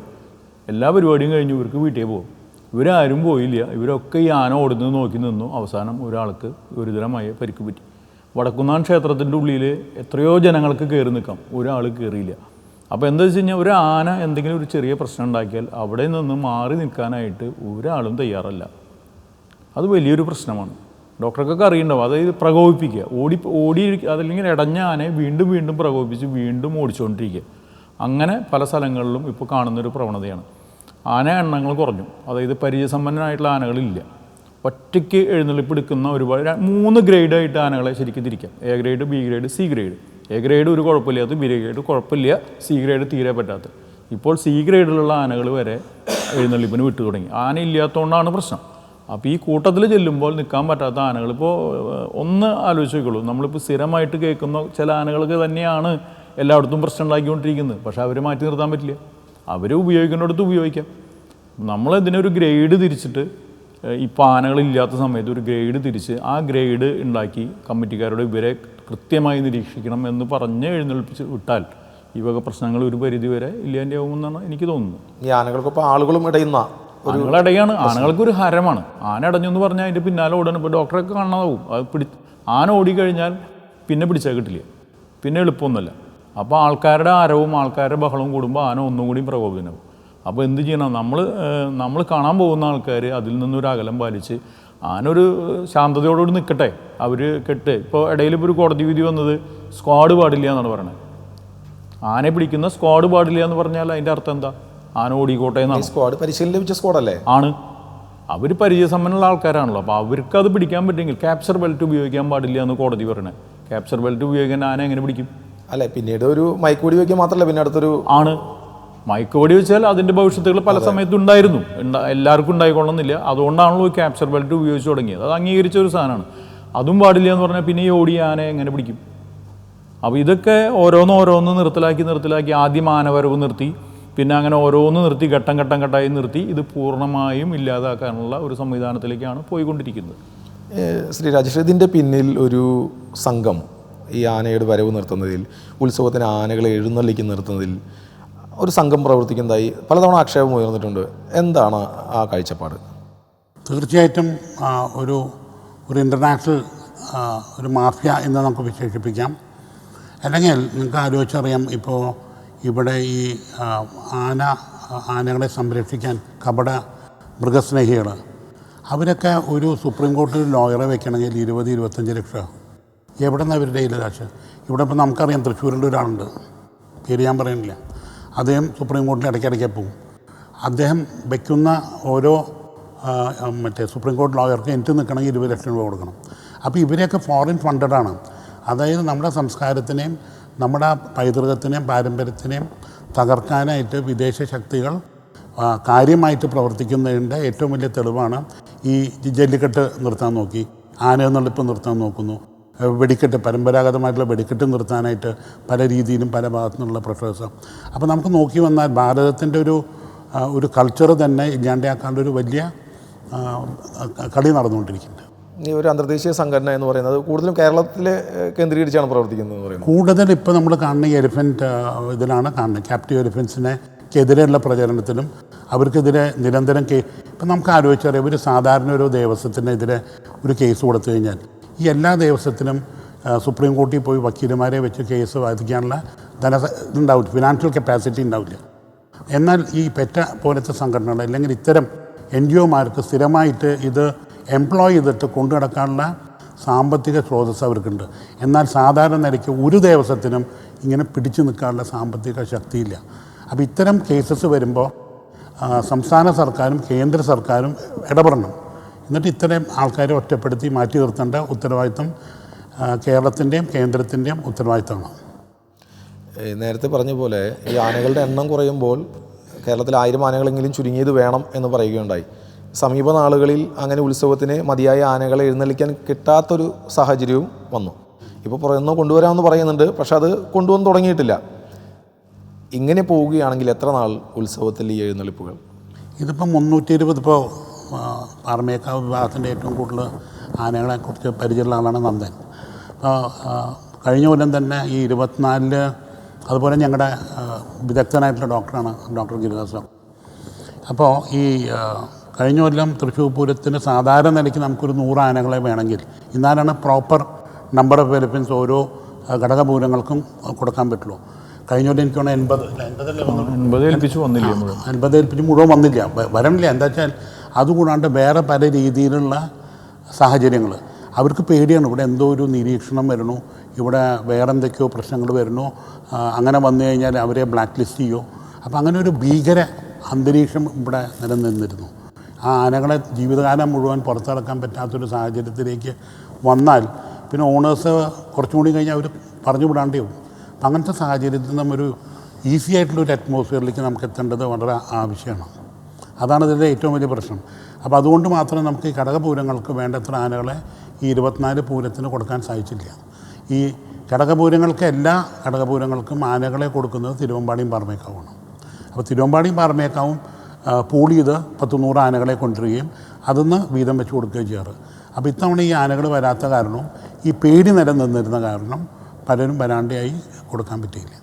എല്ലാ പരിപാടിയും കഴിഞ്ഞ് ഇവർക്ക് വീട്ടിൽ പോകും. ഇവരാരും പോയില്ല. ഇവരൊക്കെ ഈ ആന ഓടുന്നത് നോക്കി നിന്നു. അവസാനം ഒരാൾക്ക് ഗുരുതരമായ പരിക്ക് പറ്റി. വടക്കുന്നാൻ ക്ഷേത്രത്തിൻ്റെ ഉള്ളിൽ എത്രയോ ജനങ്ങൾക്ക് കയറി നിൽക്കാം, ഒരാൾ കയറിയില്ല. അപ്പോൾ എന്താ വെച്ച് കഴിഞ്ഞാൽ ഒരു ആന എന്തെങ്കിലും ഒരു ചെറിയ പ്രശ്നം ഉണ്ടാക്കിയാൽ അവിടെ നിന്ന് മാറി നിൽക്കാനായിട്ട് ഒരാളും തയ്യാറല്ല. അത് വലിയൊരു പ്രശ്നമാണ്. ഡോക്ടർക്കൊക്കെ അറിയണ്ടാവും. അതായത് പ്രകോപിപ്പിക്കുക, ഓടി അതല്ലെങ്കിൽ ഇടഞ്ഞ ആനയെ വീണ്ടും വീണ്ടും പ്രകോപിപ്പിച്ച് വീണ്ടും ഓടിച്ചുകൊണ്ടിരിക്കുക. അങ്ങനെ പല സ്ഥലങ്ങളിലും ഇപ്പോൾ കാണുന്നൊരു പ്രവണതയാണ്. ആന എണ്ണങ്ങൾ കുറഞ്ഞു. അതായത് പരിചയസമ്പന്നനായിട്ടുള്ള ആനകളില്ല. ഒറ്റയ്ക്ക് എഴുന്നള്ളിപ്പെടുക്കുന്ന ഒരുപാട് 3 ഗ്രേഡായിട്ട് ആനകളെ ശരിക്കും തിരിക്കാം. A grade, B grade, C grade. A grade ഒരു കുഴപ്പമില്ലാത്ത, ബി ഗ്രേഡ് കുഴപ്പമില്ല, സി ഗ്രേഡ് തീരെ പറ്റാത്ത. ഇപ്പോൾ സി ഗ്രേഡിലുള്ള ആനകൾ വരെ എഴുന്നള്ളിപ്പിന് വിട്ടു തുടങ്ങി. ആന ഇല്ലാത്തതുകൊണ്ടാണ് പ്രശ്നം. അപ്പോൾ ഈ കൂട്ടത്തിൽ ചെല്ലുമ്പോൾ നിൽക്കാൻ പറ്റാത്ത ആനകൾ ഇപ്പോൾ ഒന്ന് ആലോചിച്ച് നോക്കുള്ളൂ. നമ്മളിപ്പോൾ സ്ഥിരമായിട്ട് കേൾക്കുന്ന ചില ആനകൾക്ക് തന്നെയാണ് എല്ലായിടത്തും പ്രശ്നം ഉണ്ടാക്കിക്കൊണ്ടിരിക്കുന്നത്. പക്ഷേ അവരെ മാറ്റി നിർത്താൻ പറ്റില്ല. അവർ ഉപയോഗിക്കേണ്ടടുത്ത് ഉപയോഗിക്കാം. നമ്മളതിനൊരു ഗ്രേഡ് തിരിച്ചിട്ട് ഇപ്പോൾ ആനകളില്ലാത്ത സമയത്ത് ഒരു ഗ്രേഡ് തിരിച്ച് ആ ഗ്രേഡ് ഉണ്ടാക്കി കമ്മിറ്റിക്കാരോട് ഇവരെ കൃത്യമായി നിരീക്ഷിക്കണം എന്ന് പറഞ്ഞ് എഴുന്നേൽപ്പിച്ച് വിട്ടാൽ ഈ വക പ്രശ്നങ്ങൾ ഒരു പരിധി വരെ ഇല്ലാണ്ടാവുമെന്നാണ് എനിക്ക് തോന്നുന്നത്. ഈ ആനകൾക്കിപ്പോൾ ആളുകളും ഇടയുന്ന ആനകളടയാണ്. ആനകൾക്കൊരു ഹരമാണ്. ആന അടഞ്ഞു എന്ന് പറഞ്ഞാൽ അതിൻ്റെ പിന്നാലെ ഓടാൻ ഇപ്പോൾ ഡോക്ടറൊക്കെ കാണാതാവും. അത് ആന ഓടിക്കഴിഞ്ഞാൽ പിന്നെ പിടിച്ചാൽ കിട്ടില്ല, പിന്നെ എളുപ്പമൊന്നുമല്ല. അപ്പോൾ ആൾക്കാരുടെ ആരവും ആൾക്കാരുടെ ബഹളവും കൂടുമ്പോൾ ആന ഒന്നും കൂടി പ്രകോപിതനാവും. അപ്പോൾ എന്ത് ചെയ്യണം? നമ്മൾ കാണാൻ പോകുന്ന ആൾക്കാർ അതിൽ നിന്നൊരു അകലം പാലിച്ച് ആന ഒരു ശാന്തതയോടുകൂടി നിൽക്കട്ടെ. അവർ ഇപ്പോൾ ഇടയിൽ ഇപ്പോൾ ഒരു കോടതി വിധി വന്നത് സ്ക്വാഡ് പാടില്ല എന്നാണ് പറയുന്നത്. ആനയെ പിടിക്കുന്ന സ്ക്വാഡ് പാടില്ല എന്ന് പറഞ്ഞാൽ അതിൻ്റെ അർത്ഥം എന്താ? ആന ഓടിക്കോട്ടെ എന്നാണ്. സ്ക്വാഡ് പരിശീലനം ലഭിച്ച സ്ക്വാഡല്ലേ? ആണ്. അവർ പരിചയസമ്പന്നുള്ള ആൾക്കാരാണല്ലോ. അപ്പോൾ അവർക്കത് പിടിക്കാൻ പറ്റുമെങ്കിൽ ക്യാപ്ചർ ബെൽറ്റ് ഉപയോഗിക്കാൻ പാടില്ല എന്ന് കോടതി പറയണത്. ക്യാപ്ചർ ബെൽറ്റ് ഉപയോഗിക്കാൻ ആന എങ്ങനെ പിടിക്കും? അല്ലേ, പിന്നീട് ഒരു മയക്കുവെടി വയ്ക്കുക മാത്രമല്ല, പിന്നെ അടുത്തൊരു ആണ്. മയക്കുവെടി വെച്ചാൽ അതിൻ്റെ ഭവിഷ്യത്തുകൾ പല സമയത്തും ഉണ്ടായിരുന്നു. എല്ലാവർക്കും ഉണ്ടായിക്കൊള്ളുന്നില്ല. അതുകൊണ്ടാണല്ലോ ക്യാപ്ചർ ബെൽറ്റ് ഉപയോഗിച്ച് തുടങ്ങിയത്. അത് അംഗീകരിച്ച ഒരു സാധനമാണ്. അതും പാടില്ല എന്ന് പറഞ്ഞാൽ പിന്നെ ഈ ഓടിയ ആനയെ എങ്ങനെ പിടിക്കും? അപ്പോൾ ഇതൊക്കെ ഓരോന്ന് നിർത്തലാക്കി ആദ്യം ആനവരവ് നിർത്തി, പിന്നെ അങ്ങനെ ഓരോന്ന് നിർത്തി ഘട്ടം ഘട്ടമായി നിർത്തി ഇത് പൂർണ്ണമായും ഇല്ലാതാക്കാനുള്ള ഒരു സംവിധാനത്തിലേക്കാണ് പോയിക്കൊണ്ടിരിക്കുന്നത്. ശ്രീ രാജേഷ്, ഇതിൻ്റെ പിന്നിൽ ഒരു സംഘം ഈ ആനയുടെ വരവ് നിർത്തുന്നതിൽ, ഉത്സവത്തിന് ആനകളെ എഴുന്നള്ളിക്ക് നിർത്തുന്നതിൽ ഒരു സംഘം പ്രവർത്തിക്കുന്നതായി പലതവണ ആക്ഷേപം ഉയർന്നിട്ടുണ്ട്. എന്താണ് ആ കാഴ്ചപ്പാട്? തീർച്ചയായിട്ടും ഒരു ഇൻ്റർനാഷണൽ ഒരു മാഫിയ എന്ന് നമുക്ക് വിശേഷിപ്പിക്കാം. അല്ലെങ്കിൽ നിങ്ങൾക്ക് ആലോചിച്ചറിയാം, ഇപ്പോൾ ഇവിടെ ഈ ആനകളെ സംരക്ഷിക്കാൻ കപട മൃഗസ്നേഹികൾ അവരൊക്കെ ഒരു സുപ്രീം കോടതിയിൽ ലോയറെ വെക്കണമെങ്കിൽ 20-25 ലക്ഷം. എവിടെ നിന്ന് അവരുടെ കയ്യിൽ കാശ്? ഇവിടെ ഇപ്പോൾ നമുക്കറിയാം, തൃശ്ശൂരിൻ്റെ ഒരാളുണ്ട്, പേര് ഞാൻ പറയുന്നില്ല. അദ്ദേഹം സുപ്രീം കോടതിയിൽ ഇടയ്ക്കിടയ്ക്ക് പോകും. അദ്ദേഹം വയ്ക്കുന്ന ഓരോ സുപ്രീം കോടതി ലോയർക്ക് എനിക്ക് നിൽക്കണമെങ്കിൽ 20 ലക്ഷം രൂപ കൊടുക്കണം. അപ്പോൾ ഇവരെയൊക്കെ ഫോറിൻ ഫണ്ടഡാണ്. അതായത് നമ്മുടെ സംസ്കാരത്തിനെയും നമ്മുടെ പൈതൃകത്തിനെയും പാരമ്പര്യത്തിനെയും തകർക്കാനായിട്ട് വിദേശ ശക്തികൾ കാര്യമായിട്ട് പ്രവർത്തിക്കുന്നതിൻ്റെ ഏറ്റവും വലിയ തെളിവാണ് ഈ ജല്ലിക്കെട്ട് നിർത്താൻ നോക്കി, ആനയെന്നുള്ളിപ്പ് നിർത്താൻ നോക്കുന്നു, വെടിക്കെട്ട്, പരമ്പരാഗതമായിട്ടുള്ള വെടിക്കെട്ട് നിർത്താനായിട്ട് പല രീതിയിലും പല ഭാഗത്തു നിന്നുള്ള പ്രഷേഴ്സ്. അപ്പോൾ നമുക്ക് നോക്കി വന്നാൽ ഭാരതത്തിൻ്റെ ഒരു കൾച്ചർ തന്നെ ഇല്ലാണ്ടാക്കാനുള്ള ഒരു വലിയ കളി നടന്നുകൊണ്ടിരിക്കുന്നുണ്ട്. ഈ ഒരു അന്തർദേശീയ സംഘടന എന്ന് പറയുന്നത് കൂടുതലും കേരളത്തിൽ കേന്ദ്രീകരിച്ചാണ് പ്രവർത്തിക്കുന്നത് പറയുന്നത്. കൂടുതൽ ഇപ്പോൾ നമ്മൾ കാണുന്ന എലിഫൻറ്റ് ഇതിലാണ് കാണുന്നത്. ക്യാപ്റ്റീവ് എലിഫൻസിനെതിരെയുള്ള പ്രചരണത്തിലും അവർക്കെതിരെ നിരന്തരം ഇപ്പം നമുക്ക് ആലോചിച്ചറിയാം, ഒരു സാധാരണ ഒരു ദേവസ്വത്തിനെതിരെ ഒരു കേസ് കൊടുത്തു കഴിഞ്ഞാൽ ഈ എല്ലാ ദേവസ്വത്തിനും സുപ്രീം കോടതിയിൽ പോയി വക്കീലുമാരെ വെച്ച് കേസ് വാദിക്കാനുള്ള ഇതുണ്ടാവില്ല, ഫിനാൻഷ്യൽ കപ്പാസിറ്റി ഉണ്ടാവില്ല. എന്നാൽ ഈ പെറ്റ പോലത്തെ സംഘടനകൾ അല്ലെങ്കിൽ ഇത്തരം NGOമാർക്ക് സ്ഥിരമായിട്ട് ഇത് എംപ്ലോയ് ചെയ്തിട്ട് കൊണ്ടു നടക്കാനുള്ള സാമ്പത്തിക സ്രോതസ്സ് അവർക്കുണ്ട്. എന്നാൽ സാധാരണ നിലയ്ക്ക് ഒരു ദേവസ്വത്തിനും ഇങ്ങനെ പിടിച്ചു നിൽക്കാനുള്ള സാമ്പത്തിക ശക്തിയില്ല. അപ്പോൾ ഇത്തരം കേസസ് വരുമ്പോൾ സംസ്ഥാന സർക്കാരും കേന്ദ്ര സർക്കാരും ഇടപെടണം. എന്നിട്ട് ഇത്തരം ആൾക്കാരെ ഒറ്റപ്പെടുത്തി മാറ്റി നിർത്തേണ്ട ഉത്തരവാദിത്വം കേരളത്തിൻ്റെയും കേന്ദ്രത്തിൻ്റെയും ഉത്തരവാദിത്തമാണ്. നേരത്തെ പറഞ്ഞ പോലെ ഈ ആനകളുടെ എണ്ണം കുറയുമ്പോൾ കേരളത്തിൽ 1000 ആനകളെങ്കിലും ചുരുങ്ങിയത് വേണം എന്ന് പറയുകയുണ്ടായി. സമീപ നാളുകളിൽ അങ്ങനെ ഉത്സവത്തിന് മതിയായ ആനകളെ എഴുന്നള്ളിക്കാൻ കിട്ടാത്തൊരു സാഹചര്യവും വന്നു. ഇപ്പോൾ പുറത്തുനിന്ന് കൊണ്ടുവരാമെന്ന് പറയുന്നുണ്ട്, പക്ഷെ അത് കൊണ്ടുവന്ന് തുടങ്ങിയിട്ടില്ല. ഇങ്ങനെ പോവുകയാണെങ്കിൽ എത്ര നാൾ ഉത്സവത്തിൽ ഈ എഴുന്നള്ളിപ്പുകൾ? ഇതിപ്പോൾ 320 ഇപ്പോൾ പാറമേക്കാവ് വിഭാഗത്തിൻ്റെ ഏറ്റവും കൂടുതൽ ആനകളെക്കുറിച്ച് പരിചയമുള്ള ആളാണ് നന്ദൻ. അപ്പോൾ കഴിഞ്ഞ കൊല്ലം തന്നെ ഈ 24 അതുപോലെ ഞങ്ങളുടെ വിദഗ്ധനായിട്ടുള്ള ഡോക്ടറാണ് ഡോക്ടർ ഗിരിദാസ്. അപ്പോൾ ഈ കഴിഞ്ഞ കൊല്ലം തൃശ്ശൂർ പൂരത്തിന് സാധാരണ നിലയ്ക്ക് നമുക്കൊരു 100 ആനകളെ വേണമെങ്കിൽ എന്നാലാണ് പ്രോപ്പർ നമ്പർ ഓഫ് എലിഫൻസ് ഓരോ ഘടകപൂരങ്ങൾക്കും കൊടുക്കാൻ പറ്റുള്ളൂ. കഴിഞ്ഞ കൊല്ലം എനിക്ക് 80 ഏൽപ്പിച്ച് മുഴുവൻ വന്നില്ല, വരണില്ല. എന്താ വെച്ചാൽ അതുകൂടാണ്ട് വേറെ പല രീതിയിലുള്ള സാഹചര്യങ്ങൾ അവർക്ക് പേടിയാണ്. ഇവിടെ എന്തോ ഒരു നിരീക്ഷണം വരണു, ഇവിടെ വേറെ എന്തൊക്കെയോ പ്രശ്നങ്ങൾ വരണു, അങ്ങനെ വന്നു കഴിഞ്ഞാൽ അവരെ ബ്ലാക്ക് ലിസ്റ്റ് ചെയ്യുമോ. അപ്പോൾ അങ്ങനെ ഒരു ഭീകര അന്തരീക്ഷം ഇവിടെ നിലനിന്നിരുന്നു. ആ ആനകളെ ജീവിതകാലം മുഴുവൻ പുറത്തിറക്കാൻ പറ്റാത്തൊരു സാഹചര്യത്തിലേക്ക് വന്നാൽ പിന്നെ ഓണേഴ്സ് കുറച്ചും കൂടി കഴിഞ്ഞാൽ അവർ പറഞ്ഞു വിടാണ്ടേ പോകും. അപ്പം അങ്ങനത്തെ സാഹചര്യത്തിൽ നമ്മൊരു ഈസി ആയിട്ടുള്ളൊരു അറ്റ്മോസ്ഫിയറിലേക്ക് നമുക്ക് എത്തേണ്ടത് വളരെ ആവശ്യമാണ്. അതാണ് ഇതിൻ്റെ ഏറ്റവും വലിയ പ്രശ്നം. അപ്പോൾ അതുകൊണ്ട് മാത്രം നമുക്ക് ഈ ഘടകപൂരങ്ങൾക്ക് വേണ്ടത്ര ആനകളെ ഈ 24 പൂരത്തിന് കൊടുക്കാൻ സാധിച്ചില്ല. ഈ ഘടകപൂരങ്ങൾക്ക് എല്ലാ ഘടകപൂരങ്ങൾക്കും ആനകളെ കൊടുക്കുന്നത് തിരുവമ്പാടിയും പാറമേക്കാവുമാണ്. അപ്പോൾ തിരുവമ്പാടിയും പാറമേക്കാവും പൂൾ ചെയ്ത് 100 ആനകളെ കൊണ്ടുവരികയും അതിന്ന് വീതം വെച്ച് കൊടുക്കുകയും ചെയ്യാറ്. അപ്പോൾ ഇത്തവണ ഈ ആനകൾ വരാത്ത കാരണവും ഈ പേടി നിലനിന്നിരുന്ന കാരണം പലരും വരാണ്ടായി കൊടുക്കാൻ പറ്റിയില്ല.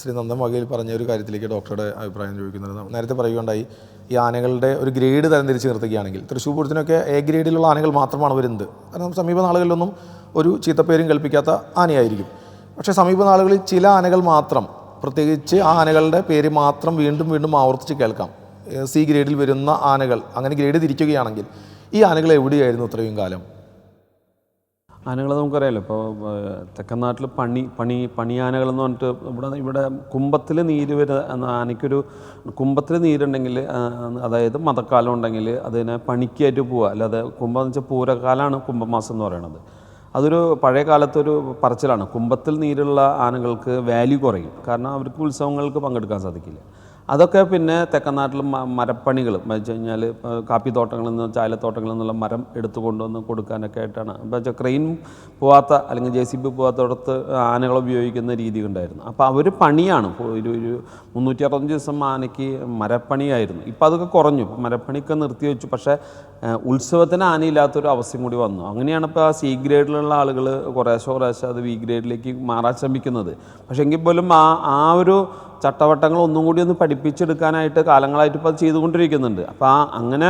ശ്രീ നന്ദൻ വകയിൽ പറഞ്ഞ ഒരു കാര്യത്തിലേക്ക് ഡോക്ടറുടെ അഭിപ്രായം ചോദിക്കുന്നത്, നേരത്തെ പറയുകയുണ്ടായി ഈ ആനകളുടെ ഒരു ഗ്രേഡ് തരംതിരിച്ച് നിർത്തുകയാണെങ്കിൽ തൃശ്ശൂർ പൂരത്തിനൊക്കെ A ഗ്രേഡിലുള്ള ആനകൾ മാത്രമാണ് വരുന്നത്. കാരണം സമീപ നാളുകളിലൊന്നും ഒരു ചീത്തപ്പേരും കൽപ്പിക്കാത്ത ആനയായിരിക്കും. പക്ഷേ സമീപ നാളുകളിൽ ചില ആനകൾ മാത്രം, പ്രത്യേകിച്ച് ആ ആനകളുടെ പേര് മാത്രം വീണ്ടും വീണ്ടും ആവർത്തിച്ച് കേൾക്കാം. C ഗ്രേഡിൽ വരുന്ന ആനകൾ, അങ്ങനെ ഗ്രേഡ് തിരിക്കുകയാണെങ്കിൽ ഈ ആനകൾ എവിടെയായിരുന്നു ഇത്രയും കാലം? ആനകൾ നമുക്കറിയാമല്ലോ. ഇപ്പോൾ തെക്കൻ നാട്ടിൽ പണിയാനകളെന്ന് പറഞ്ഞിട്ട് ഇവിടെ കുംഭത്തിൽ നീര് വരുന്ന ആനയ്ക്കൊരു കുംഭത്തിൽ നീരുണ്ടെങ്കിൽ, അതായത് മതക്കാലം ഉണ്ടെങ്കിൽ അതിനെ പണിക്കായിട്ട് പോവുക. അല്ലാതെ കുംഭം എന്ന് വെച്ചാൽ പൂരക്കാലമാണ് കുംഭമാസം എന്ന് പറയുന്നത്. അതൊരു പഴയ കാലത്തൊരു പറച്ചിലാണ്. കുംഭത്തിൽ നീരുള്ള ആനകൾക്ക് വാല്യൂ കുറയും, കാരണം അവർക്ക് ഉത്സവങ്ങൾക്ക് പങ്കെടുക്കാൻ സാധിക്കില്ല. അതൊക്കെ പിന്നെ തെക്കൻ നാട്ടിൽ മരപ്പണികൾ വെച്ച് കഴിഞ്ഞാൽ കാപ്പിത്തോട്ടങ്ങളിൽ നിന്ന് ചായലത്തോട്ടങ്ങളിൽ നിന്നുള്ള മരം എടുത്തു കൊണ്ടുവന്ന് കൊടുക്കാനൊക്കെ ആയിട്ടാണ്. അപ്പോൾ വെച്ചാൽ ക്രെയിൻ പോവാത്ത അല്ലെങ്കിൽ JCB പോവാത്തടത്ത് ആനകൾ ഉപയോഗിക്കുന്ന രീതി ഉണ്ടായിരുന്നു. അപ്പോൾ അവർ പണിയാണ്. ഒരു 365 ദിവസം ആനയ്ക്ക് മരപ്പണിയായിരുന്നു. ഇപ്പോൾ അതൊക്കെ കുറഞ്ഞു, മരപ്പണിയൊക്കെ നിർത്തി വെച്ചു. പക്ഷേ ഉത്സവത്തിന് ആനയില്ലാത്തൊരു അവസ്ഥയും കൂടി വന്നു. അങ്ങനെയാണ് ഇപ്പോൾ ആ C ഗ്രേഡിലുള്ള ആളുകൾ കുറേശ്ശെ അത് V ഗ്രേഡിലേക്ക് മാറാൻ ശ്രമിക്കുന്നത്. പക്ഷേ എങ്കിൽ പോലും ആ ഒരു ചട്ടവട്ടങ്ങൾ ഒന്നും കൂടി ഒന്ന് പഠിപ്പിച്ചെടുക്കാനായിട്ട് കാലങ്ങളായിട്ട് ഇപ്പോൾ അത് ചെയ്തുകൊണ്ടിരിക്കുന്നുണ്ട്. അപ്പോൾ അങ്ങനെ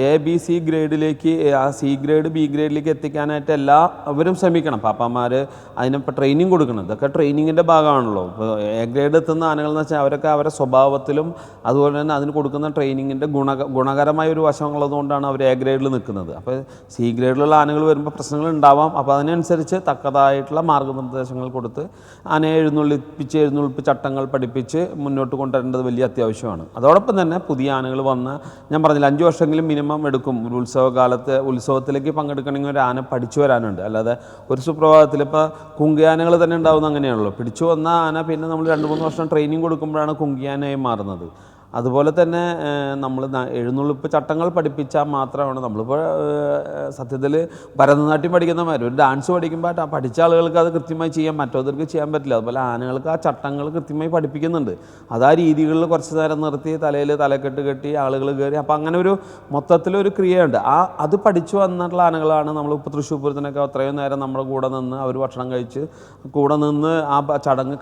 ABC ഗ്രേഡിലേക്ക്, ആ C ഗ്രേഡ് B ഗ്രേഡിലേക്ക് എത്തിക്കാനായിട്ട് എല്ലാവരും ശ്രമിക്കണം. പാപ്പാമാർ അതിനിപ്പോൾ ട്രെയിനിങ് കൊടുക്കണം. ഇതൊക്കെ ട്രെയിനിങ്ങിൻ്റെ ഭാഗമാണല്ലോ. ഇപ്പോൾ A ഗ്രേഡ് എത്തുന്ന ആനകളെന്ന് വെച്ചാൽ അവരൊക്കെ അവരുടെ സ്വഭാവത്തിലും അതുപോലെ തന്നെ അതിന് കൊടുക്കുന്ന ട്രെയിനിങ്ങിൻ്റെ ഗുണകരമായ ഒരു വശമുള്ളതുകൊണ്ടാണ് അവർ A ഗ്രേഡിൽ നിൽക്കുന്നത്. അപ്പോൾ C ഗ്രേഡിലുള്ള ആനകൾ വരുമ്പോൾ പ്രശ്നങ്ങൾ ഉണ്ടാവാം. അപ്പോൾ അതിനനുസരിച്ച് തക്കതായിട്ടുള്ള മാർഗ്ഗനിർദ്ദേശങ്ങൾ കൊടുത്ത് ആനയെ എഴുന്നള്ളിപ്പ് ചട്ടങ്ങൾ പഠിപ്പിച്ച് മുന്നോട്ട് കൊണ്ടുവരേണ്ടത് വലിയ അത്യാവശ്യമാണ്. അതോടൊപ്പം തന്നെ പുതിയ ആനകൾ വന്ന്, ഞാൻ പറഞ്ഞില്ല, 5 വർഷമെങ്കിലും മിനിമം എടുക്കും ഒരു ഉത്സവകാലത്ത്. ഉത്സവത്തിലേക്ക് പങ്കെടുക്കണമെങ്കിൽ ഒരു ആന പഠിച്ചു വരാനുണ്ട്. അല്ലാതെ ഒരു സുപ്രഭാതത്തിൽ ഇപ്പോൾ കുങ്കിയാനകൾ തന്നെ ഉണ്ടാവുന്ന അങ്ങനെയാണല്ലോ. പിടിച്ചു വന്ന ആന പിന്നെ നമ്മൾ 2-3 വർഷം ട്രെയിനിങ് കൊടുക്കുമ്പോഴാണ് കുങ്കിയാനയായി മാറുന്നത്. അതുപോലെ തന്നെ നമ്മൾ എഴുന്നള്ളിപ്പ് ചട്ടങ്ങൾ പഠിപ്പിച്ചാൽ മാത്രമാണ്. നമ്മളിപ്പോൾ സത്യത്തിൽ ഭരതനാട്യം പഠിക്കുന്നവർ ഒരു ഡാൻസ് പഠിക്കുമ്പോൾ പഠിച്ച ആളുകൾക്ക് അത് കൃത്യമായി ചെയ്യാൻ, മറ്റോർക്ക് ചെയ്യാൻ പറ്റില്ല. അതുപോലെ ആനകൾക്ക് ആ ചട്ടങ്ങൾ കൃത്യമായി പഠിപ്പിക്കുന്നുണ്ട്. അത് ആ രീതികളിൽ കുറച്ച് നേരം നിർത്തി തലയിൽ തലക്കെട്ട് കെട്ടി ആളുകൾ കയറി, അപ്പോൾ അങ്ങനെ ഒരു മൊത്തത്തിലൊരു ക്രിയയുണ്ട്. അത് പഠിച്ചു വന്നിട്ടുള്ള ആനകളാണ് നമ്മൾ ഇപ്പോൾ തൃശ്ശൂർ പൂരത്തിനൊക്കെ അത്രയും നേരം നമ്മുടെ കൂടെ നിന്ന് അവർ ഭക്ഷണം കഴിച്ച് കൂടെ നിന്ന് ആ ചടങ്ങ്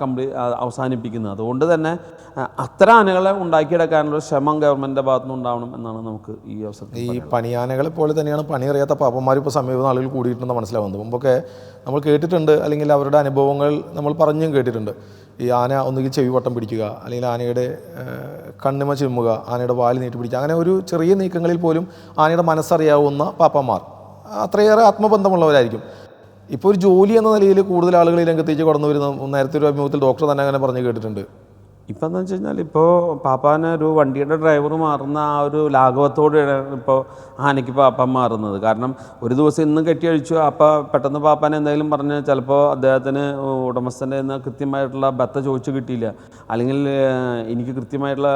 അവസാനിപ്പിക്കുന്നത്. അതുകൊണ്ട് തന്നെ അത്തരം ആനകളെ ഉണ്ടാക്കി മറികടക്കാനുള്ള ശ്രമം ഗവൺമെൻറ്റിൻ്റെ ഭാഗത്തുനിന്ന് ഉണ്ടാവണം എന്നാണ് നമുക്ക് ഈ അവസരത്തിൽ ഈ പണിയാനകളെ പോലെ തന്നെയാണ് പണിയറിയാത്ത പാപ്പന്മാർ ഇപ്പോൾ സമീപ നാളുകൾ കൂടിയിട്ടുണ്ടെന്ന് മനസ്സിലാവുന്നത്. മുമ്പൊക്കെ നമ്മൾ കേട്ടിട്ടുണ്ട്, അല്ലെങ്കിൽ അവരുടെ അനുഭവങ്ങൾ നമ്മൾ പറഞ്ഞും കേട്ടിട്ടുണ്ട്. ഈ ആന ഒന്നുകിൽ ചെവി വട്ടം പിടിക്കുക, അല്ലെങ്കിൽ ആനയുടെ കണ്ണിമ ചിമ്മുക, ആനയുടെ വാല് നീട്ടി പിടിക്കുക, അങ്ങനെ ഒരു ചെറിയ നീക്കങ്ങളിൽ പോലും ആനയുടെ മനസ്സറിയാവുന്ന പാപ്പന്മാർ അത്രയേറെ ആത്മബന്ധമുള്ളവരായിരിക്കും. ഇപ്പോൾ ഒരു ജോലി എന്ന നിലയിൽ കൂടുതൽ ആളുകൾ ഈ രംഗത്തേക്ക് കടന്നു വരുന്ന, നേരത്തെ ഒരു അഭിമുഖത്തിൽ ഡോക്ടർ തന്നെ അങ്ങനെ പറഞ്ഞു കേട്ടിട്ടുണ്ട്. ഇപ്പം എന്താ വെച്ച് കഴിഞ്ഞാൽ ഇപ്പോൾ പാപ്പാനെ ഒരു വണ്ടിയുടെ ഡ്രൈവർ മാറുന്ന ആ ഒരു ലാഘവത്തോടെയാണ് ഇപ്പോൾ ആനയ്ക്ക് പാപ്പാൻ മാറുന്നത്. കാരണം ഒരു ദിവസം ഇന്നും കെട്ടിയഴിച്ചു, അപ്പോൾ പെട്ടെന്ന് പാപ്പാൻ എന്തെങ്കിലും പറഞ്ഞ് ചിലപ്പോൾ അദ്ദേഹത്തിന് ഉടമസ്ഥൻ്റെ നിന്ന് കൃത്യമായിട്ടുള്ള ബത്ത ചോദിച്ചു കിട്ടിയില്ല, അല്ലെങ്കിൽ എനിക്ക് കൃത്യമായിട്ടുള്ള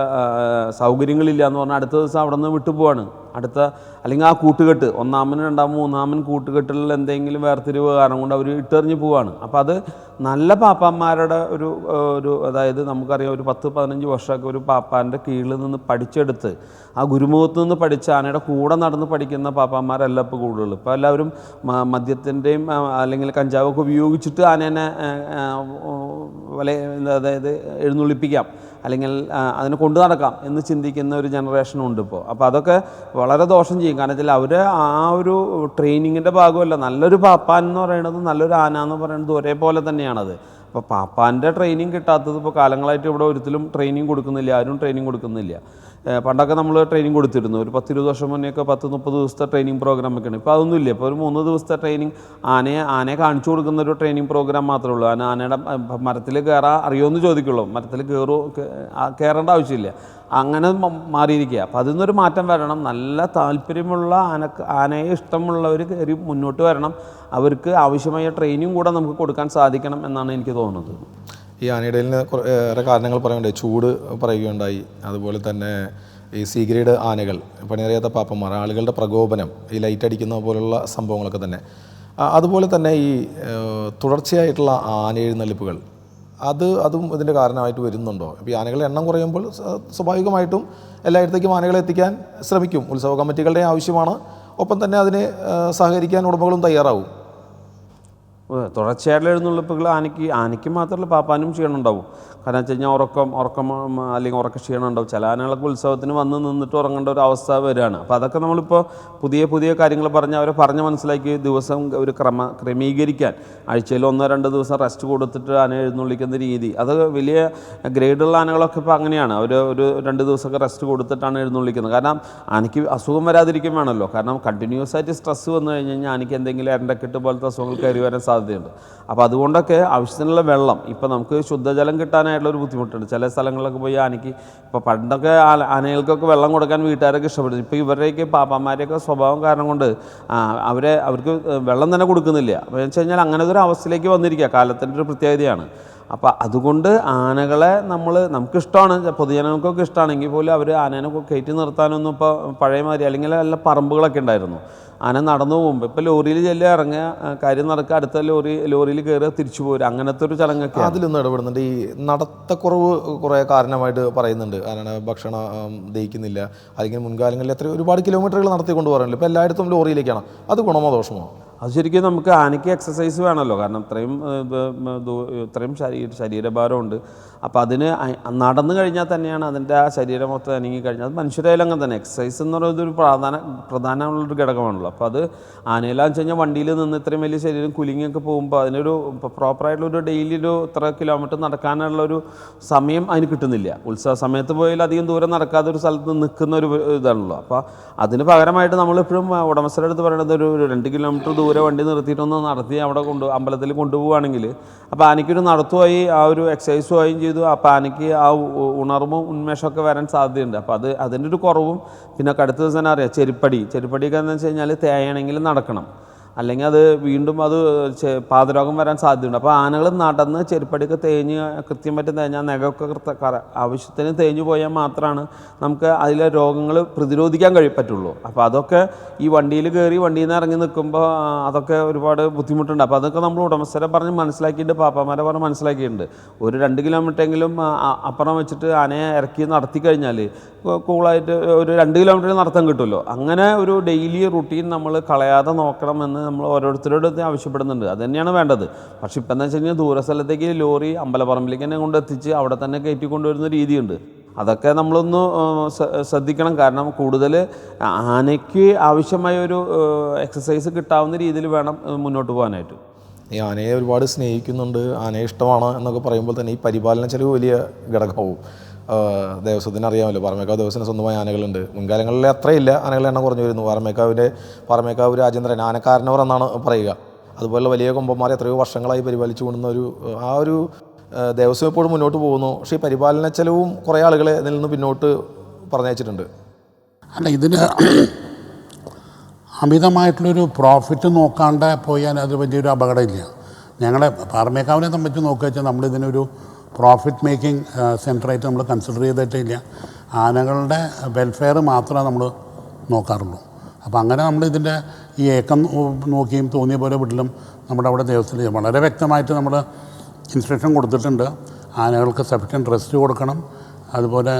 സൗകര്യങ്ങളില്ല എന്ന് പറഞ്ഞാൽ അടുത്ത ദിവസം അവിടെ നിന്ന് വിട്ടുപോവാണ്. അല്ലെങ്കിൽ ആ കൂട്ടുകെട്ട്, ഒന്നാമനും രണ്ടാമൻ മൂന്നാമൻ കൂട്ടുകെട്ടിൽ എന്തെങ്കിലും വേർതിരിവ് കാരണം കൊണ്ട് അവർ ഇട്ടെറിഞ്ഞ് പോവാണ്. അപ്പോൾ അത് നല്ല പാപ്പാന്മാരുടെ ഒരു അതായത് നമുക്കറിയാം, ഒരു 10-15 വർഷമൊക്കെ ഒരു പാപ്പാൻ്റെ കീഴിൽ നിന്ന് പഠിച്ചെടുത്ത് ആ ഗുരുമുഖത്ത് നിന്ന് പഠിച്ച് ആനയുടെ കൂടെ നടന്ന് പഠിക്കുന്ന പാപ്പാന്മാരല്ല ഇപ്പോൾ കൂടുതൽ. ഇപ്പോൾ എല്ലാവരും മദ്യത്തിൻ്റെയും അല്ലെങ്കിൽ കഞ്ചാവൊക്കെ ഉപയോഗിച്ചിട്ട് ആനേനെ അതായത് എഴുന്നള്ളിപ്പിക്കാം, അല്ലെങ്കിൽ അതിനെ കൊണ്ടു നടക്കാം എന്ന് ചിന്തിക്കുന്ന ഒരു ജനറേഷനുണ്ട് ഇപ്പോൾ. അപ്പോൾ അതൊക്കെ വളരെ ദോഷം ചെയ്യും. കാരണം വെച്ചാൽ അവർ ആ ഒരു ട്രെയിനിങ്ങിൻ്റെ ഭാഗമല്ല. നല്ലൊരു പാപ്പാൻ എന്ന് പറയുന്നത്, നല്ലൊരു ആന എന്ന് പറയുന്നത് ഒരേപോലെ തന്നെയാണത്. അപ്പോൾ പാപ്പാൻ്റെ ട്രെയിനിങ് കിട്ടാത്തത് ഇപ്പോൾ കാലങ്ങളായിട്ട് ഇവിടെ ഒരിക്കലും ട്രെയിനിങ് കൊടുക്കുന്നില്ല, ആരും ട്രെയിനിങ് കൊടുക്കുന്നില്ല. പണ്ടൊക്കെ നമ്മൾ ട്രെയിനിങ് കൊടുത്തിരുന്നു. ഒരു 10-20 വർഷം മുന്നെയൊക്കെ 10-30 ദിവസത്തെ ട്രെയിനിങ് പ്രോഗ്രാമൊക്കെയാണ്. ഇപ്പോൾ അതൊന്നുമില്ല. ഇപ്പോൾ ഒരു 3 ദിവസത്തെ ട്രെയിനിങ്, ആനയെ കാണിച്ചു കൊടുക്കുന്ന ഒരു ട്രെയിനിങ് പ്രോഗ്രാം മാത്രമേ ഉള്ളൂ. ആനയുടെ മരത്തിൽ കയറാൻ അറിയുമെന്ന് ചോദിക്കുള്ളൂ, മരത്തിൽ കയറേണ്ട ആവശ്യമില്ല. അങ്ങനെ മാറിയിരിക്കുക. അപ്പോൾ അതിൽ നിന്നൊരു മാറ്റം വരണം. നല്ല താല്പര്യമുള്ള ആനയെ ഇഷ്ടമുള്ളവർ കയറി മുന്നോട്ട് വരണം. അവർക്ക് ആവശ്യമായ ട്രെയിനിങ് കൂടെ നമുക്ക് കൊടുക്കാൻ സാധിക്കണം എന്നാണ് എനിക്ക് തോന്നുന്നത്. ഈ ആനയുടെ ഏറെ കാരണങ്ങൾ പറയുന്നുണ്ടായി, ചൂട് പറയുകയുണ്ടായി, അതുപോലെ തന്നെ ഈ സി ഗ്രേഡ് ആനകൾ, പണിയറിയാത്ത പാപ്പന്മാർ, ആളുകളുടെ പ്രകോപനം, ഈ ലൈറ്റ് അടിക്കുന്ന പോലുള്ള സംഭവങ്ങളൊക്കെ തന്നെ. അതുപോലെ തന്നെ ഈ തുടർച്ചയായിട്ടുള്ള ആന എഴുന്നള്ളിപ്പുകൾ, അതും ഇതിൻ്റെ കാരണമായിട്ട് വരുന്നുണ്ടോ? ഇപ്പോൾ ഈ ആനകളുടെ എണ്ണം കുറയുമ്പോൾ സ്വാഭാവികമായിട്ടും എല്ലായിടത്തേക്കും ആനകളെ എത്തിക്കാൻ ശ്രമിക്കും. ഉത്സവ കമ്മിറ്റികളുടെ ആവശ്യമാണ്. ഒപ്പം തന്നെ അതിന് സഹകരിക്കാൻ ഉടമകളും തയ്യാറാവും. തുടർച്ചയായിട്ടുള്ള എഴുന്നള്ളിപ്പുകൾ ആനയ്ക്ക് മാത്രമല്ല പാപ്പാനും ക്ഷീണമുണ്ടാവും. കാരണം വെച്ച് കഴിഞ്ഞാൽ ഉറക്കം അല്ലെങ്കിൽ ക്ഷീണം ഉണ്ടാവും. ചില ആനകളൊക്കെ ഉത്സവത്തിന് വന്ന് നിന്നിട്ട് ഉറങ്ങേണ്ട ഒരു അവസ്ഥ വരികയാണ്. അപ്പോൾ അതൊക്കെ നമ്മളിപ്പോൾ പുതിയ കാര്യങ്ങൾ അവരെ പറഞ്ഞ് മനസ്സിലാക്കി ദിവസം ഒരു ക്രമീകരിക്കാൻ, ആഴ്ചയിൽ 1-2 ദിവസം റെസ്റ്റ് കൊടുത്തിട്ട് ആന എഴുന്നള്ളിക്കുന്ന രീതി, അത് വലിയ ഗ്രേഡുള്ള ആനകളൊക്കെ ഇപ്പോൾ അങ്ങനെയാണ്. ഒരു 2 ദിവസമൊക്കെ റെസ്റ്റ് കൊടുത്തിട്ടാണ് എഴുന്നള്ളിക്കുന്നത്. കാരണം ആനയ്ക്ക് അസുഖം വരാതിരിക്കും വേണമല്ലോ. കാരണം കണ്ടിന്യൂസ് ആയിട്ട് സ്ട്രെസ്സ് വന്നു കഴിഞ്ഞ് കഴിഞ്ഞാൽ ആനയ്ക്ക് എന്തെങ്കിലും എരണ്ടക്കെട്ട് പോലത്തെ അസുഖങ്ങൾ കയറി വരാൻ സാധ്യതയുണ്ട്. അപ്പോൾ അതുകൊണ്ടൊക്കെ ആവശ്യത്തിനുള്ള വെള്ളം, ഇപ്പോൾ നമുക്ക് ശുദ്ധജലം കിട്ടാനായിട്ടുള്ളൊരു ബുദ്ധിമുട്ടുണ്ട്. ചില സ്ഥലങ്ങളിലൊക്കെ പോയി ആനയ്ക്ക്, ഇപ്പോൾ പണ്ടൊക്കെ ആനകൾക്കൊക്കെ വെള്ളം കൊടുക്കാൻ വീട്ടുകാരൊക്കെ ഇഷ്ടപ്പെടുന്നു. ഇപ്പോൾ ഇവരുടെയൊക്കെ പാപ്പാന്മാരെയൊക്കെ സ്വഭാവം കാരണം കൊണ്ട് അവർക്ക് വെള്ളം തന്നെ കൊടുക്കുന്നില്ല. അപ്പോൾ എന്ന് വെച്ച് കഴിഞ്ഞാൽ അങ്ങനത്തെ ഒരു അവസ്ഥയിലേക്ക് വന്നിരിക്കുക. കാലത്തിൻ്റെ ഒരു പ്രത്യേകതയാണ്. അപ്പോൾ അതുകൊണ്ട് ആനകളെ നമുക്കിഷ്ടമാണ്, പൊതുജനങ്ങൾക്കൊക്കെ ഇഷ്ടമാണെങ്കിൽ പോലും അവർ ആനേനെ കയറ്റി നിർത്താനൊന്നും ഇപ്പോൾ പഴയ മാതിരി, അല്ലെങ്കിൽ നല്ല പറമ്പുകളൊക്കെ ഉണ്ടായിരുന്നു. ആന നടന്നു പോകുമ്പോൾ ഇപ്പോൾ ലോറിയിൽ ചെല്ലുക, ഇറങ്ങുക, കാര്യം നടക്കുക, അടുത്ത ലോറിയിൽ കയറുക, തിരിച്ചു പോരുക, അങ്ങനത്തെ ഒരു ചടങ്ങൊക്കെ. അതിലൊന്നും ഇടപെടുന്നുണ്ട്. ഈ നടത്തക്കുറവ് കുറേ കാരണമായിട്ട് പറയുന്നുണ്ട്. ആനയുടെ ഭക്ഷണം ദഹിക്കുന്നില്ല, അല്ലെങ്കിൽ മുൻകാലങ്ങളിൽ ഒരുപാട് കിലോമീറ്ററുകൾ നടത്തിക്കൊണ്ട് പോകാറില്ല. ഇപ്പോൾ എല്ലായിടത്തും ലോറിയിലേക്കാണ്. അത് ഗുണമോ ദോഷമോ? അത് ശരിക്കും നമുക്ക് ആനയ്ക്ക് എക്സസൈസ് വേണമല്ലോ. കാരണം ഇത്രയും ശരീരഭാരമുണ്ട്. അപ്പോൾ അതിന് നടന്നു കഴിഞ്ഞാൽ തന്നെയാണ് അതിൻ്റെ ആ ശരീരം മൊത്തം അനങ്ങി കഴിഞ്ഞാൽ. അത് മനുഷ്യരായാലും അങ്ങനെ തന്നെ. എക്സസൈസ് എന്ന് പറയുന്നത് ഒരു പ്രധാനമുള്ളൊരു ഘടകമാണല്ലോ. അപ്പോൾ അത് ആനയിലാന്ന് വെച്ച് കഴിഞ്ഞാൽ വണ്ടിയിൽ നിന്ന് ഇത്രയും വലിയ ശരീരം കുലുങ്ങിയൊക്കെ പോകുമ്പോൾ അതിനൊരു പ്രോപ്പറായിട്ടുള്ളൊരു ഡെയിലി ഇത്ര കിലോമീറ്റർ നടക്കാനുള്ളൊരു സമയം അതിന് കിട്ടുന്നില്ല. ഉത്സവ സമയത്ത് പോയാൽ അധികം ദൂരം നടക്കാതെ ഒരു സ്ഥലത്ത് നിൽക്കുന്ന ഒരു ഇതാണല്ലോ. അപ്പോൾ അതിന് പകരമായിട്ട് നമ്മളിപ്പോഴും ഉടമസ്ഥരുടെ അടുത്ത് പറയുന്നത് ഒരു 2 കിലോമീറ്റർ ദൂരെ വണ്ടി നിർത്തിയിട്ടൊന്ന് നടത്തി അവിടെ അമ്പലത്തിൽ കൊണ്ടുപോവുകയാണെങ്കിൽ അപ്പോൾ ആനയ്ക്കൊരു നടത്തുമായി, ആ ഒരു എക്സസൈസുമായും ചെയ്തു. അപ്പോൾ ആനയ്ക്ക് ആ ഉണർവും ഉന്മേഷമൊക്കെ വരാൻ സാധ്യതയുണ്ട്. അപ്പോൾ അതിൻ്റെ ഒരു കുറവും. പിന്നെ അടുത്ത ദിവസം തന്നെ അറിയാം, ചെരുപ്പടിയൊക്കെ എന്താണെന്ന് വെച്ച് കഴിഞ്ഞാൽ തേയണമെങ്കിൽ നടക്കണം, അല്ലെങ്കിൽ അത് വീണ്ടും പാദരോഗം വരാൻ സാധ്യതയുണ്ട്. അപ്പോൾ ആനകൾ നടന്ന് ചെരുപ്പടിയൊക്കെ കൃത്യമായിട്ട് തേഞ്ഞാൽ നഖമൊക്കെ ആവശ്യത്തിന് തേഞ്ഞു പോയാൽ മാത്രമാണ് നമുക്ക് അതിലെ രോഗങ്ങൾ പ്രതിരോധിക്കാൻ പറ്റുള്ളൂ. അപ്പോൾ അതൊക്കെ ഈ വണ്ടിയിൽ കയറി വണ്ടിയിൽ നിന്ന് ഇറങ്ങി നിൽക്കുമ്പോൾ അതൊക്കെ ഒരുപാട് ബുദ്ധിമുട്ടുണ്ട്. അപ്പോൾ അതൊക്കെ നമ്മൾ ഉടമസ്ഥരെ പറഞ്ഞ് മനസ്സിലാക്കിയിട്ട്, പാപ്പാമാരെ പറഞ്ഞ് മനസ്സിലാക്കിയിട്ടുണ്ട്. ഒരു 2 കിലോമീറ്ററെങ്കിലും അപ്പുറം വെച്ചിട്ട് ആനയെ ഇറക്കി നടത്തി കഴിഞ്ഞാൽ കൂളായിട്ട് ഒരു 2 കിലോമീറ്റർ നടത്താൻ കിട്ടുമല്ലോ. അങ്ങനെ ഒരു ഡെയിലി റുട്ടീൻ നമ്മൾ കളയാതെ നോക്കണമെന്ന് നമ്മൾ ഓരോരുത്തരോട് ആവശ്യപ്പെടുന്നുണ്ട്. അത് തന്നെയാണ് വേണ്ടത്. പക്ഷെ ഇപ്പം എന്താ വെച്ച് കഴിഞ്ഞാൽ ദൂരസ്ഥലത്തേക്ക് ലോറി അമ്പലപ്പറമ്പിലേക്ക് തന്നെ കൊണ്ടെത്തിച്ച് അവിടെ തന്നെ കയറ്റി കൊണ്ടുവരുന്ന രീതിയുണ്ട്. അതൊക്കെ നമ്മളൊന്ന് ശ്രദ്ധിക്കണം. കാരണം കൂടുതൽ ആനയ്ക്ക് ആവശ്യമായ ഒരു എക്സസൈസ് കിട്ടാവുന്ന രീതിയിൽ വേണം മുന്നോട്ട് പോകാനായിട്ട്. ഈ ആനയെ ഒരുപാട് സ്നേഹിക്കുന്നുണ്ട്, ആനയെ ഇഷ്ടമാണ് എന്നൊക്കെ പറയുമ്പോൾ തന്നെ ഈ പരിപാലന ചെലവ് വലിയ ഘടകമാവും. ദേവസ്വത്തിന് അറിയാമല്ലോ, പാറമേക്കാവ് ദേവസ്വത്തിന് സ്വന്തമായ ആനകളുണ്ട്. മുൻകാലങ്ങളിൽ അത്രയില്ല, ആനകളുടെ എണ്ണം കുറഞ്ഞു വരുന്നു. പാറമേക്കാവ് രാജേന്ദ്രൻ ആനക്കാരനവർ എന്നാണ് പറയുക. അതുപോലുള്ള വലിയ കൊമ്പന്മാരെ എത്രയോ വർഷങ്ങളായി പരിപാലിച്ചു കൊണ്ടുന്ന ഒരു ദേവസ്വം എപ്പോഴും മുന്നോട്ട് പോകുന്നു. പക്ഷേ ഈ പരിപാലന ചെലവും കുറേ ആളുകളെ ഇതിൽ നിന്ന് പിന്നോട്ട് പറഞ്ഞയച്ചിട്ടുണ്ട്. അല്ല, ഇതിന് അമിതമായിട്ടുള്ളൊരു പ്രോഫിറ്റ് നോക്കാണ്ട് പോയാൽ അത് വലിയൊരു അപകടമില്ല. ഞങ്ങളെ പാറമേക്കാവിനെ സംബന്ധിച്ച് നോക്കുക വെച്ചാൽ നമ്മളിതിനൊരു പ്രോഫിറ്റ് മേക്കിംഗ് സെൻറ്ററായിട്ട് നമ്മൾ കൺസിഡർ ചെയ്തിട്ടില്ല. ആനകളുടെ വെൽഫെയർ മാത്രമേ നമ്മൾ നോക്കാറുള്ളൂ. അപ്പോൾ അങ്ങനെ നമ്മൾ ഇതിൻ്റെ ഈ ഏക്കം നോക്കിയും തോന്നിയ പോലെ വീട്ടിലും നമ്മുടെ അവിടെ ദേവസ്വത്തിൽ വളരെ വ്യക്തമായിട്ട് നമ്മൾ ഇൻസ്ട്രക്ഷൻ കൊടുത്തിട്ടുണ്ട്. ആനകൾക്ക് സഫിഷ്യൻറ്റ് റെസ്റ്റ് കൊടുക്കണം. അതുപോലെ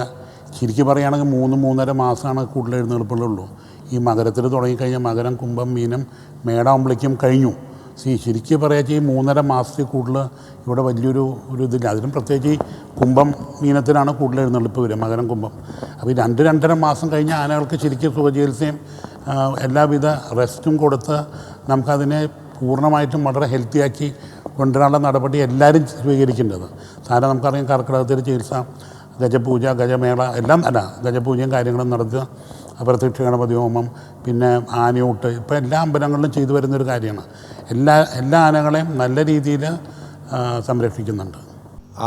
ശരിക്കും പറയുകയാണെങ്കിൽ 3-3.5 മാസമാണ് കൂടുതൽ എഴുന്നേൽപ്പുകളുള്ളൂ. ഈ മകരത്തിൽ തുടങ്ങിക്കഴിഞ്ഞാൽ മകരം, കുംഭം, മീനം, മേടാകുമ്പോഴേക്കും കഴിഞ്ഞു. ശരിക്കും പറയാച്ചാൽ ഈ 3.5 മാസത്തിൽ കൂടുതൽ ഇവിടെ വലിയൊരു ഇതില്ല. അതിനും പ്രത്യേകിച്ച് ഈ കുംഭം മീനത്തിനാണ് കൂടുതൽ എഴുന്നള്ളിപ്പ് വരിക, മകരം, കുംഭം. അപ്പോൾ ഈ 2-2.5 മാസം കഴിഞ്ഞ ആനകൾക്ക് ശരിക്കും സുഖചികിത്സയും എല്ലാവിധ റെസ്റ്റും കൊടുത്ത് നമുക്കതിനെ പൂർണ്ണമായിട്ടും വളരെ ഹെൽത്തിയാക്കി കൊണ്ടുവരാനുള്ള നടപടി എല്ലാവരും സ്വീകരിക്കേണ്ടത്. സാധാരണ നമുക്കറിയാം കർക്കിടകത്തിൽ ചികിത്സ, ഗജപൂജ, ഗജമേള എല്ലാം ഗജപൂജയും കാര്യങ്ങളും നടത്തുക, പ്രത്യക്ഷ ഗണപതി ഹോമം, പിന്നെ ആനയൂട്ട്, ഇപ്പോൾ എല്ലാ അമ്പലങ്ങളിലും ചെയ്തു വരുന്നൊരു കാര്യമാണ്. എല്ലാ ആനകളെയും നല്ല രീതിയിൽ സംരക്ഷിക്കുന്നുണ്ട്.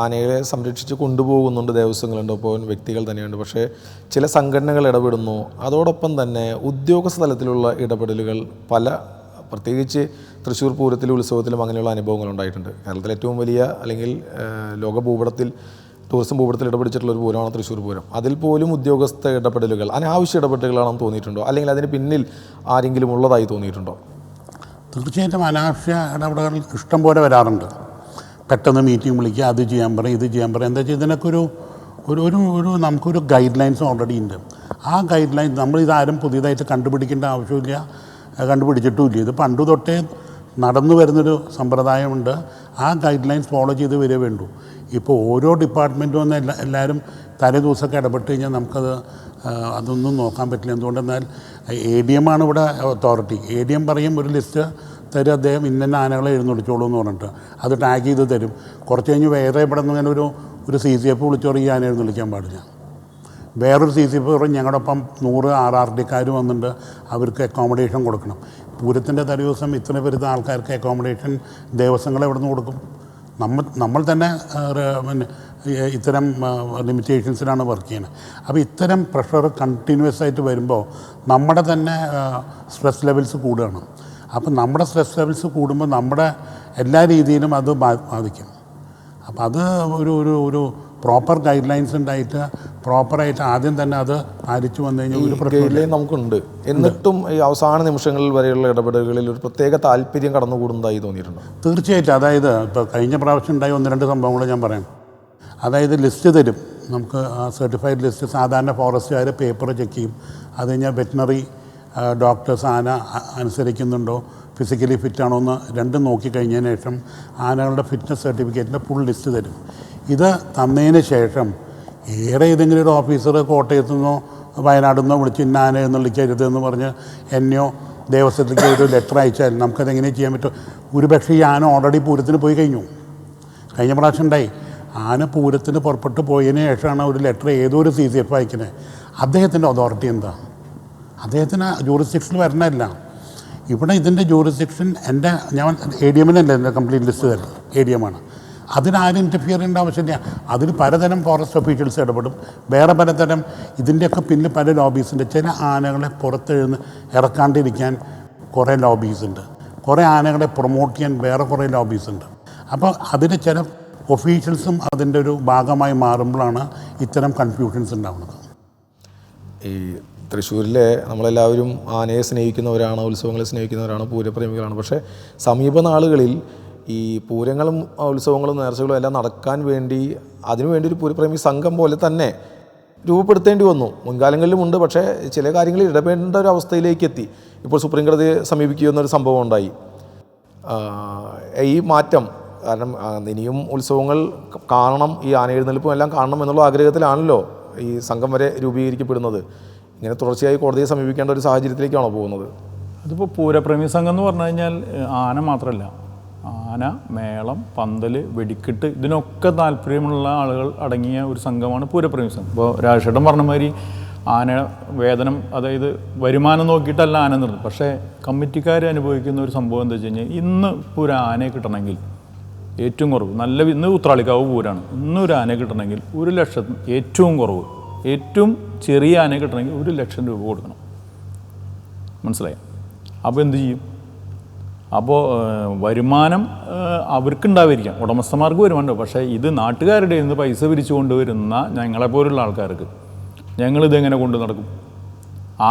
ആനകളെ സംരക്ഷിച്ച് കൊണ്ടുപോകുന്നുണ്ട്, ദേവസ്വങ്ങളുണ്ട്, ഒപ്പം വ്യക്തികൾ തന്നെയുണ്ട്. പക്ഷേ ചില സംഘടനകൾ ഇടപെടുന്നു. അതോടൊപ്പം തന്നെ ഉദ്യോഗസ്ഥ തലത്തിലുള്ള ഇടപെടലുകൾ പ്രത്യേകിച്ച് തൃശ്ശൂർ പൂരത്തിലും ഉത്സവത്തിലും അങ്ങനെയുള്ള അനുഭവങ്ങൾ ഉണ്ടായിട്ടുണ്ട്. കേരളത്തിലെ ഏറ്റവും വലിയ അല്ലെങ്കിൽ ലോക ഭൂപടത്തിൽ ടൂറിസം ഭൂപടത്തിൽ ഇടപെടിച്ചിട്ടുള്ളൊരു പൂരമാണ് തൃശ്ശൂർ പൂരം. അതിൽ പോലും ഉദ്യോഗസ്ഥ ഇടപെടലുകൾ, അനാവശ്യ ഇടപെടലുകളാണെന്ന് തോന്നിയിട്ടുണ്ടോ? അല്ലെങ്കിൽ അതിന് പിന്നിൽ ആരെങ്കിലും ഉള്ളതായി തോന്നിയിട്ടുണ്ടോ? തീർച്ചയായിട്ടും അനാവശ്യ ഇടപെടലുകൾ ഇഷ്ടം പോലെ വരാറുണ്ട്. പെട്ടെന്ന് മീറ്റിംഗ് വിളിക്കുക, അത് ചെയ്യാൻ പറയും, ഇത് ചെയ്യാൻ പറയും. എന്താ വെച്ചാൽ ഇതിനൊക്കെ ഒരു നമുക്കൊരു ഗൈഡ് ലൈൻസ് ഓൾറെഡി ഉണ്ട്. ആ ഗൈഡ് ലൈൻ നമ്മളിതാരും പുതിയതായിട്ട് കണ്ടുപിടിക്കേണ്ട ആവശ്യമില്ല, കണ്ടുപിടിച്ചിട്ടുമില്ല. ഇത് പണ്ട് തൊട്ടേ നടന്നു വരുന്നൊരു സമ്പ്രദായമുണ്ട്. ആ ഗൈഡ് ലൈൻസ് ഫോളോ ചെയ്ത് വരേ വേണ്ടൂ. ഇപ്പോൾ ഓരോ ഡിപ്പാർട്ട്മെൻറ്റും ഒന്ന് എല്ലാവരും തലേ ദിവസമൊക്കെ ഇടപെട്ട് കഴിഞ്ഞാൽ അതൊന്നും നോക്കാൻ പറ്റില്ല. എന്തുകൊണ്ടെന്നാൽ ADM ആണ് ഇവിടെ അതോറിറ്റി. ADM പറയും ഒരു ലിസ്റ്റ് തരും, അദ്ദേഹം ഇന്ന ആനകളെ എഴുന്നള്ളിച്ചോളൂ എന്ന് പറഞ്ഞിട്ട് അത് ടാഗ് ചെയ്ത് തരും. കുറച്ച് കഴിഞ്ഞ് വേറെ ഇവിടെ നിന്ന് ഇങ്ങനെ ഒരു CCF വിളിച്ചോറ് ഈ ആന എഴുന്നള്ളിക്കാൻ പാടില്ല. വേറൊരു CCF പറയും ഞങ്ങളുടെ ഒപ്പം 100 RRDക്കാർ വന്നിട്ടുണ്ട്, അവർക്ക് അക്കോമഡേഷൻ കൊടുക്കണം. പൂരത്തിൻ്റെ തലേ ദിവസം ഇത്ര വരുന്ന ആൾക്കാർക്ക് അക്കോമഡേഷൻ ദേവസ്വങ്ങൾ എവിടെ നിന്ന് കൊടുക്കും? നമ്മൾ തന്നെ ഇത്തരം ലിമിറ്റേഷൻസിലാണ് വർക്ക് ചെയ്യുന്നത്. അപ്പോൾ ഇത്തരം പ്രഷർ കണ്ടിന്യൂസ് ആയിട്ട് വരുമ്പോൾ നമ്മുടെ തന്നെ സ്ട്രെസ് ലെവൽസ് കൂടുകയാണ്. അപ്പം നമ്മുടെ സ്ട്രെസ് ലെവൽസ് കൂടുമ്പോൾ നമ്മുടെ എല്ലാ രീതിയിലും അത് ബാധിക്കും. അപ്പം അത് ഒരു പ്രോപ്പർ ഗൈഡ് ലൈൻസ് ഉണ്ടായിട്ട് പ്രോപ്പറായിട്ട് ആദ്യം തന്നെ അത് പാലിച്ചു വന്നു കഴിഞ്ഞാൽ ഒരു പ്രശ്നം നമുക്കുണ്ട്. എന്നിട്ടും ഈ അവസാന നിമിഷങ്ങളിൽ വരെയുള്ള ഇടപെടലുകളിൽ ഒരു പ്രത്യേക താല്പര്യം കടന്നുകൂടുന്നതായി തോന്നിയിട്ടുണ്ട്. തീർച്ചയായിട്ടും. അതായത് ഇപ്പോൾ കഴിഞ്ഞ പ്രാവശ്യം ഉണ്ടായ 1-2 സംഭവങ്ങൾ ഞാൻ പറയാം. അതായത് ലിസ്റ്റ് തരും നമുക്ക്, സർട്ടിഫൈഡ് ലിസ്റ്റ്. സാധാരണ ഫോറസ്റ്റുകാർ പേപ്പർ ചെക്ക് ചെയ്യും. അത് കഴിഞ്ഞാൽ വെറ്റിനറി ഡോക്ടേഴ്സ് ആന അനുസരിക്കുന്നുണ്ടോ, ഫിസിക്കലി ഫിറ്റാണോ എന്ന് രണ്ടും നോക്കിക്കഴിഞ്ഞതിന് ശേഷം ആനകളുടെ ഫിറ്റ്നസ് സർട്ടിഫിക്കറ്റിൻ്റെ ഫുൾ ലിസ്റ്റ് തരും. ഇത് തന്നതിന് ശേഷം ഏതെങ്കിലും ഒരു ഓഫീസർ കോട്ടയത്തു നിന്നോ വയനാട്ടിൽ നിന്നോ വിളിച്ച് ഇന്ന ആന എന്നുള്ളിക്കരുതെന്ന് പറഞ്ഞ് എന്നെയോ ദേവസ്വത്തിലേക്ക് ഒരു ലെറ്റർ അയച്ചാൽ നമുക്കതെങ്ങനെ ചെയ്യാൻ പറ്റും? ഒരുപക്ഷെ ഈ ആന ഓൾറെഡി പൂരത്തിന് പോയി കഴിഞ്ഞു. കഴിഞ്ഞ പ്രാവശ്യം ഉണ്ടായി, ആന പൂരത്തിന് പുറപ്പെട്ട് പോയതിന് ശേഷമാണ് ഒരു ലെറ്റർ ഏതോ ഒരു CCF അയക്കുന്നത്. അദ്ദേഹത്തിൻ്റെ അതോറിറ്റി എന്താ? അദ്ദേഹത്തിന് ജൂറിസ്ഡിക്ഷനിൽ വരണമല്ല. ഇവിടെ ഇതിൻ്റെ ജൂറിസ്ഡിക്ഷൻ ഞാൻ ADM-നല്ല എൻ്റെ കംപ്ലീറ്റ് ലിസ്റ്റ് തരുന്നത്, ADM-ആണ്. അതിനാരും ഇൻ്റർഫിയർ ചെയ്യേണ്ട ആവശ്യമില്ല. അതിൽ പലതരം ഫോറസ്റ്റ് ഒഫീഷ്യൽസ് ഇടപെടും, വേറെ പലതരം ഇതിൻ്റെയൊക്കെ പിന്നിൽ പല ലോബീസുണ്ട്. ചില ആനകളെ ഇറക്കാണ്ടിരിക്കാൻ കുറേ ലോബീസുണ്ട്, കുറേ ആനകളെ പ്രൊമോട്ട് ചെയ്യാൻ വേറെ കുറേ ലോബീസുണ്ട്. അപ്പോൾ അതിന് ചില ഒഫീഷ്യൽസും അതിൻ്റെ ഒരു ഭാഗമായി മാറുമ്പോഴാണ് ഇത്തരം കൺഫ്യൂഷൻസ് ഉണ്ടാകുന്നത്. ഈ തൃശ്ശൂരിലെ നമ്മളെല്ലാവരും ആനയെ സ്നേഹിക്കുന്നവരാണ്, ഉത്സവങ്ങളെ സ്നേഹിക്കുന്നവരാണ്, പൂരപ്രേമികളാണ്. പക്ഷേ സമീപ നാളുകളിൽ ഈ പൂരങ്ങളും ഉത്സവങ്ങളും നേർച്ചകളും എല്ലാം നടക്കാൻ വേണ്ടി അതിനുവേണ്ടി ഒരു പൂരപ്രേമി സംഘം പോലെ തന്നെ രൂപപ്പെടുത്തേണ്ടി വന്നു. മുൻകാലങ്ങളിലും ഉണ്ട്, പക്ഷേ ചില കാര്യങ്ങളിൽ ഇടപെടേണ്ട ഒരു അവസ്ഥയിലേക്ക് എത്തി. ഇപ്പോൾ സുപ്രീം കോടതിയെ സമീപിക്കുന്നൊരു സംഭവം ഉണ്ടായി. ഈ മാറ്റം കാരണം ഇനിയും ഉത്സവങ്ങൾ കാണണം, ഈ ആനയെഴുന്നള്ളിപ്പും എല്ലാം കാണണം എന്നുള്ള ആഗ്രഹത്തിലാണല്ലോ ഈ സംഘം വരെ രൂപീകരിക്കപ്പെടുന്നത്. ഇങ്ങനെ തുടർച്ചയായി കോടതിയെ സമീപിക്കേണ്ട ഒരു സാഹചര്യത്തിലേക്കാണോ പോകുന്നത്? അതിപ്പോൾ പൂരപ്രേമി സംഘം എന്ന് പറഞ്ഞു കഴിഞ്ഞാൽ ആന മാത്രമല്ല, ആന, മേളം, പന്തൽ, വെടിക്കെട്ട് ഇതിനൊക്കെ താല്പര്യമുള്ള ആളുകൾ അടങ്ങിയ ഒരു സംഘമാണ് പൂരപ്രേമി സംഘം. ഇപ്പോൾ രാജേട്ടൻ പറഞ്ഞ മാതിരി ആന വേതനം, അതായത് വരുമാനം നോക്കിയിട്ടല്ല ആന നിർത്തുന്നത്. പക്ഷേ കമ്മിറ്റിക്കാർ അനുഭവിക്കുന്ന ഒരു സംഭവം എന്താ വെച്ച് കഴിഞ്ഞാൽ, ഇന്ന് ഇപ്പോൾ ഒരു ആനയെ കിട്ടണമെങ്കിൽ ഏറ്റവും കുറവ് ഇന്ന് ഉത്രാളിക്കാവ് പൂരാണ്, ഇന്നൊരു ആനയെ കിട്ടണമെങ്കിൽ 1 ലക്ഷം, ഏറ്റവും കുറവ് ഏറ്റവും ചെറിയ ആനയെ കിട്ടണമെങ്കിൽ 1 ലക്ഷം രൂപ കൊടുക്കണം. മനസ്സിലായി? അപ്പോൾ എന്ത് ചെയ്യും? അപ്പോൾ വരുമാനം അവർക്കുണ്ടായിരിക്കാം, ഉടമസ്ഥന്മാർക്ക് വരുമാനം. പക്ഷേ ഇത് നാട്ടുകാരുടെ നിന്ന് പൈസ പിരിച്ചു കൊണ്ടുവരുന്ന ഞങ്ങളെപ്പോലുള്ള ആൾക്കാർക്ക് ഞങ്ങളിതെങ്ങനെ കൊണ്ടു നടക്കും?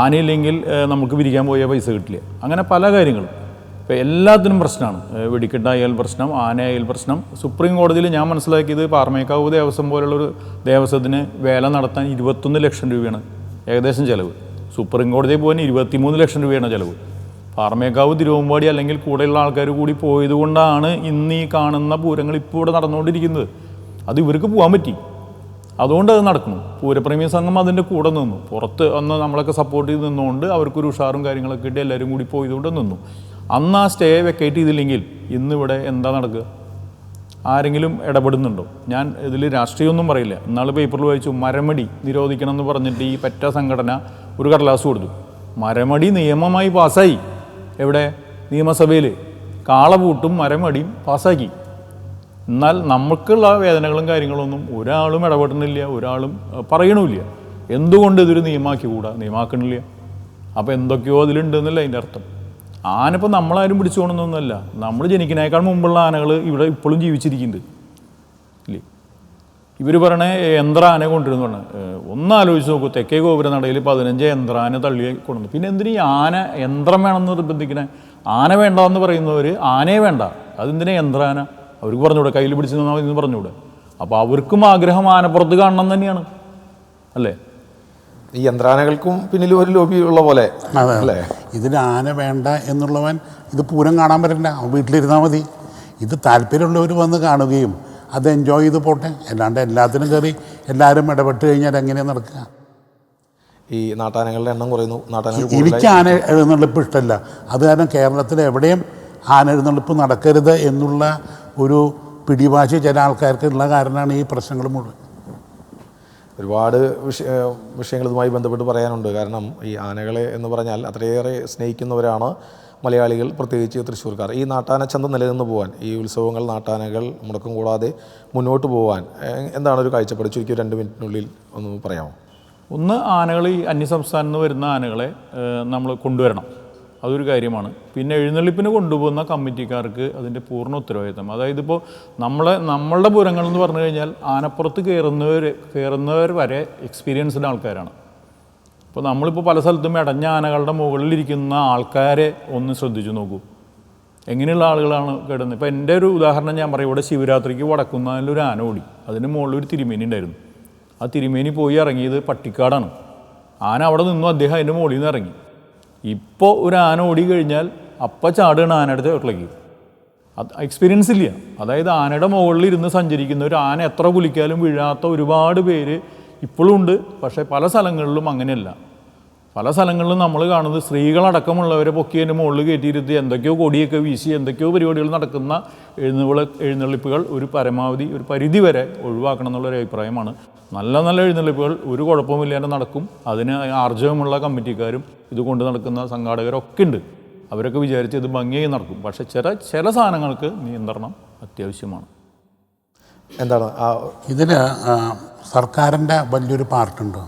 ആനയില്ലെങ്കിൽ നമുക്ക് പിരിക്കാൻ പോയാൽ പൈസ കിട്ടില്ല. അങ്ങനെ പല കാര്യങ്ങളും. ഇപ്പോൾ എല്ലാത്തിനും പ്രശ്നമാണ്. വെടിക്കെട്ടായാൽ പ്രശ്നം, ആനയായാൽ പ്രശ്നം. സുപ്രീം കോടതിയിൽ ഞാൻ മനസ്സിലാക്കിയത് പാറമേക്കാവ് ദേവസ്വം പോലുള്ളൊരു ദേവസ്വത്തിന് വേല നടത്താൻ 21 ലക്ഷം രൂപയാണ് ഏകദേശം ചിലവ്. സുപ്രീം കോടതിയിൽ പോകാൻ 23 ലക്ഷം രൂപയാണ് ചിലവ്. പാറമേക്കാവ്, തിരുവമ്പാടി അല്ലെങ്കിൽ കൂടെയുള്ള ആൾക്കാർ കൂടി പോയതുകൊണ്ടാണ് ഇന്ന് ഈ കാണുന്ന പൂരങ്ങൾ ഇപ്പോൾ ഇവിടെ നടന്നുകൊണ്ടിരിക്കുന്നത്. അത് ഇവർക്ക് പോകാൻ പറ്റി, അതുകൊണ്ട് അത് നടക്കണം. പൂരപ്രേമി സംഘം അതിൻ്റെ കൂടെ നിന്നു. പുറത്ത് അന്ന് നമ്മളൊക്കെ സപ്പോർട്ട് ചെയ്ത് നിന്നുകൊണ്ട് അവർക്കൊരു ഉഷാറും കാര്യങ്ങളൊക്കെ ഇട്ട് എല്ലാവരും കൂടി പോയതുകൊണ്ട് നിന്നു. അന്ന് ആ സ്റ്റേ വെക്കേറ്റ് ചെയ്തില്ലെങ്കിൽ ഇന്നിവിടെ എന്താ നടക്കുക? ആരെങ്കിലും ഇടപെടുന്നുണ്ടോ? ഞാൻ ഇതിൽ രാഷ്ട്രീയമൊന്നും പറയില്ല. ഇന്നാൾ പേപ്പറിൽ വായിച്ചു, മരമടി നിരോധിക്കണം എന്ന് പറഞ്ഞിട്ട് ഈ പെറ്റ സംഘടന ഒരു കടലാസ് കൊടുത്തു. മരമടി നിയമമായി പാസ്സായി. എവിടെ? നിയമസഭയിൽ. കാളപൂട്ടും മരമടിയും പാസ്സാക്കി. എന്നാൽ നമുക്കുള്ള വേദനകളും കാര്യങ്ങളൊന്നും ഒരാളും ഇടപെടുന്നില്ല, ഒരാളും പറയണമില്ല. എന്തുകൊണ്ട് ഇതൊരു നിയമമാക്കിക്കൂടാ? നിയമമാക്കണില്ല. അപ്പോൾ എന്തൊക്കെയോ അതിലുണ്ടെന്നല്ല അതിൻ്റെ അർത്ഥം. ആനപ്പോൾ നമ്മളാരും പിടിച്ചു കൊണ്ടൊന്നുമല്ല. നമ്മൾ ജനിക്കുന്നതിനേക്കാൾ മുമ്പുള്ള ആനകൾ ഇവിടെ ഇപ്പോഴും ജീവിച്ചിരിക്കുന്നുണ്ട് ഇല്ലേ? ഇവർ പറയണേ യന്ത്ര ആന കൊണ്ടുവരുന്നു പറഞ്ഞാൽ ഒന്നാലോചിച്ച് നോക്കൂ. തെക്കേ ഗോപുരനടയിൽ 15 യന്ത്ര ആന തള്ളി കൊണ്ടുവന്നു. പിന്നെ എന്തിനു ഈ ആന യന്ത്രം വേണമെന്ന് നിർബന്ധിക്കണേ? ആന വേണ്ടെന്ന് പറയുന്നവർ ആനയെ വേണ്ട, അതെന്തിനാ യന്ത്രാന? അവർക്ക് പറഞ്ഞുകൂടെ? കയ്യിൽ പിടിച്ച് നിന്നാൽ മതി എന്ന് പറഞ്ഞുകൂടെ? അപ്പോൾ അവർക്കും ആഗ്രഹം ആനപ്പുറത്ത് കാണണം തന്നെയാണ്, അല്ലേ? ഈ യന്ത്രാനകൾക്കും പിന്നിൽ ഒരു ലോബി ഉള്ള പോലെ അല്ലേ? ഇതിന് ആന വേണ്ട എന്നുള്ളവൻ ഇത് പൂരം കാണാൻ പറ്റില്ല, വീട്ടിലിരുന്നാൽ മതി. ഇത് താല്പര്യമുള്ളവർ വന്ന് കാണുകയും അത് എൻജോയ് ചെയ്ത് പോട്ടെ. അല്ലാണ്ട് എല്ലാത്തിനും കയറി എല്ലാവരും ഇടപെട്ട് കഴിഞ്ഞാൽ എങ്ങനെയാണ് നടക്കുക? ഈ നാട്ടാനകളുടെ എണ്ണം കുറയുന്നു. എനിക്ക് ആന എഴുന്നള്ളിപ്പ് ഇഷ്ടമല്ല. അത് കാരണം കേരളത്തിൽ എവിടെയും ആന എഴുന്നള്ളിപ്പ് നടക്കരുത് എന്നുള്ള ഒരു പിടിവാശി ചില ആൾക്കാർക്ക് ഉള്ള കാരണമാണ് ഈ പ്രശ്നങ്ങൾ മുഴുവൻ. ഒരുപാട് വിഷയങ്ങൾ ഇതുമായി ബന്ധപ്പെട്ട് പറയാനുണ്ട്. കാരണം ഈ ആനകളെ എന്ന് പറഞ്ഞാൽ അത്രയേറെ സ്നേഹിക്കുന്നവരാണ് മലയാളികൾ, പ്രത്യേകിച്ച് തൃശ്ശൂർക്കാർ. ഈ നാട്ടാനച്ചന്ത നിലനിന്ന് പോകാൻ, ഈ ഉത്സവങ്ങൾ, നാട്ടാനകൾ മുടക്കം കൂടാതെ മുന്നോട്ട് പോകാൻ എന്താണ് ഒരു കാഴ്ചപ്പാട്? ചുരുക്കി 2 മിനിറ്റിനുള്ളിൽ ഒന്ന് പറയാമോ? ഒന്ന്, ആനകൾ, ഈ അന്യസംസ്ഥാനത്ത് നിന്ന് വരുന്ന ആനകളെ നമ്മൾ കൊണ്ടുവരണം, അതൊരു കാര്യമാണ്. പിന്നെ എഴുന്നള്ളിപ്പിന് കൊണ്ടുപോകുന്ന കമ്മിറ്റിക്കാർക്ക് അതിൻ്റെ പൂർണ്ണ ഉത്തരവാദിത്തം. അതായത് ഇപ്പോൾ നമ്മളുടെ പൂരങ്ങളെന്ന് പറഞ്ഞു കഴിഞ്ഞാൽ ആനപ്പുറത്ത് കയറുന്നവർ വരെ എക്സ്പീരിയൻസ്ഡ് ആൾക്കാരാണ്. ഇപ്പോൾ നമ്മളിപ്പോൾ പല സ്ഥലത്തും ഇടഞ്ഞ ആനകളുടെ മുകളിലിരിക്കുന്ന ആൾക്കാരെ ഒന്ന് ശ്രദ്ധിച്ചു നോക്കൂ, എങ്ങനെയുള്ള ആളുകളാണ് കിടന്നത്. ഇപ്പോൾ എൻ്റെ ഒരു ഉദാഹരണം ഞാൻ പറയും. ഇവിടെ ശിവരാത്രിക്ക് വടക്കുന്നതിലൊരു ആന ഓടി, അതിന് മുകളിൽ ഒരു തിരുമേനി ഉണ്ടായിരുന്നു. ആ തിരുമേനി പോയി ഇറങ്ങിയത് പട്ടിക്കാടാണ്. ആന അവിടെ നിന്നു, അദ്ദേഹം അതിൻ്റെ മുകളിൽ നിന്ന് ഇറങ്ങി. ഇപ്പോൾ ഒരു ആന ഓടി കഴിഞ്ഞാൽ അപ്പം ചാടുകയാണ് ആനയുടെ ചോട്ടിലേക്ക്. അത് എക്സ്പീരിയൻസ് ഇല്ല. അതായത് ആനയുടെ മുകളിൽ ഇരുന്ന് സഞ്ചരിക്കുന്ന ഒരു ആന എത്ര കുലിക്കാലും വീഴാത്ത ഒരുപാട് പേര് ഇപ്പോഴും ഉണ്ട്. പക്ഷേ പല സ്ഥലങ്ങളിലും അങ്ങനെയല്ല. പല സ്ഥലങ്ങളിലും നമ്മൾ കാണുന്നത് സ്ത്രീകളടക്കമുള്ളവരെ പൊക്കിയതിൻ്റെ മുകളിൽ കയറ്റിയിരുത്തി എന്തൊക്കെയോ കൊടിയൊക്കെ വീശി എന്തൊക്കെയോ പരിപാടികൾ നടക്കുന്ന എഴുന്നള്ളിപ്പുകൾ ഒരു പരമാവധി, ഒരു പരിധി വരെ ഒഴിവാക്കണം എന്നുള്ളൊരു അഭിപ്രായമാണ്. നല്ല നല്ല എഴുന്നള്ളിപ്പുകൾ ഒരു കുഴപ്പമില്ലാതെ നടക്കും. അതിന് ആർജവമുള്ള കമ്മിറ്റിക്കാരും ഇത് കൊണ്ട് നടക്കുന്ന സംഘാടകരൊക്കെ ഉണ്ട്. അവരൊക്കെ വിചാരിച്ച് ഇത് ഭംഗിയായി നടക്കും. പക്ഷേ ചില സാധനങ്ങൾക്ക് നിയന്ത്രണം അത്യാവശ്യമാണ്. എന്താണ് ഇതിൽ സർക്കാരിൻ്റെ വലിയൊരു പാർട്ടുണ്ട്.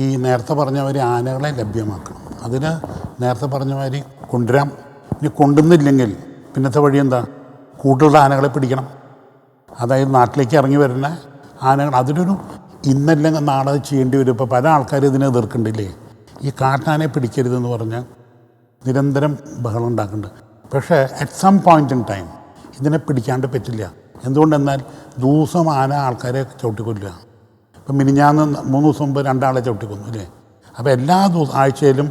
ഈ നേരത്തെ പറഞ്ഞവർ ആനകളെ ലഭ്യമാക്കണം. അതിന് നേരത്തെ പറഞ്ഞമാതിരി കൊണ്ടുവരാം. ഇനി കൊണ്ടുവന്നില്ലെങ്കിൽ പിന്നത്തെ വഴി എന്താ? കൂട്ടുള്ള ആനകളെ പിടിക്കണം. അതായത് നാട്ടിലേക്ക് ഇറങ്ങി വരുന്ന ആനകൾ. അതിനൊരു ഇന്നല്ലെങ്കിൽ നാളെ ചെയ്യേണ്ടി വരും. ഇപ്പോൾ പല ആൾക്കാരും ഇതിനെ എതിർക്കണ്ടില്ലേ? ഈ കാട്ടാനെ പിടിക്കരുതെന്ന് പറഞ്ഞാൽ നിരന്തരം ബഹളം ഉണ്ടാക്കുന്നുണ്ട്. പക്ഷേ at some point in time ഇതിനെ പിടിക്കാണ്ട് പറ്റില്ല. എന്തുകൊണ്ടെന്നാൽ ദിവസം ആന ആൾക്കാരെ ചവിട്ടിക്കൊല്ലുക. ഇപ്പം മിനിഞ്ഞാന്ന് 3 ദിവസം മുമ്പ് 2 ആളെ ചവിട്ടിക്കൊന്നു അല്ലേ? അപ്പോൾ എല്ലാ ആഴ്ചയിലും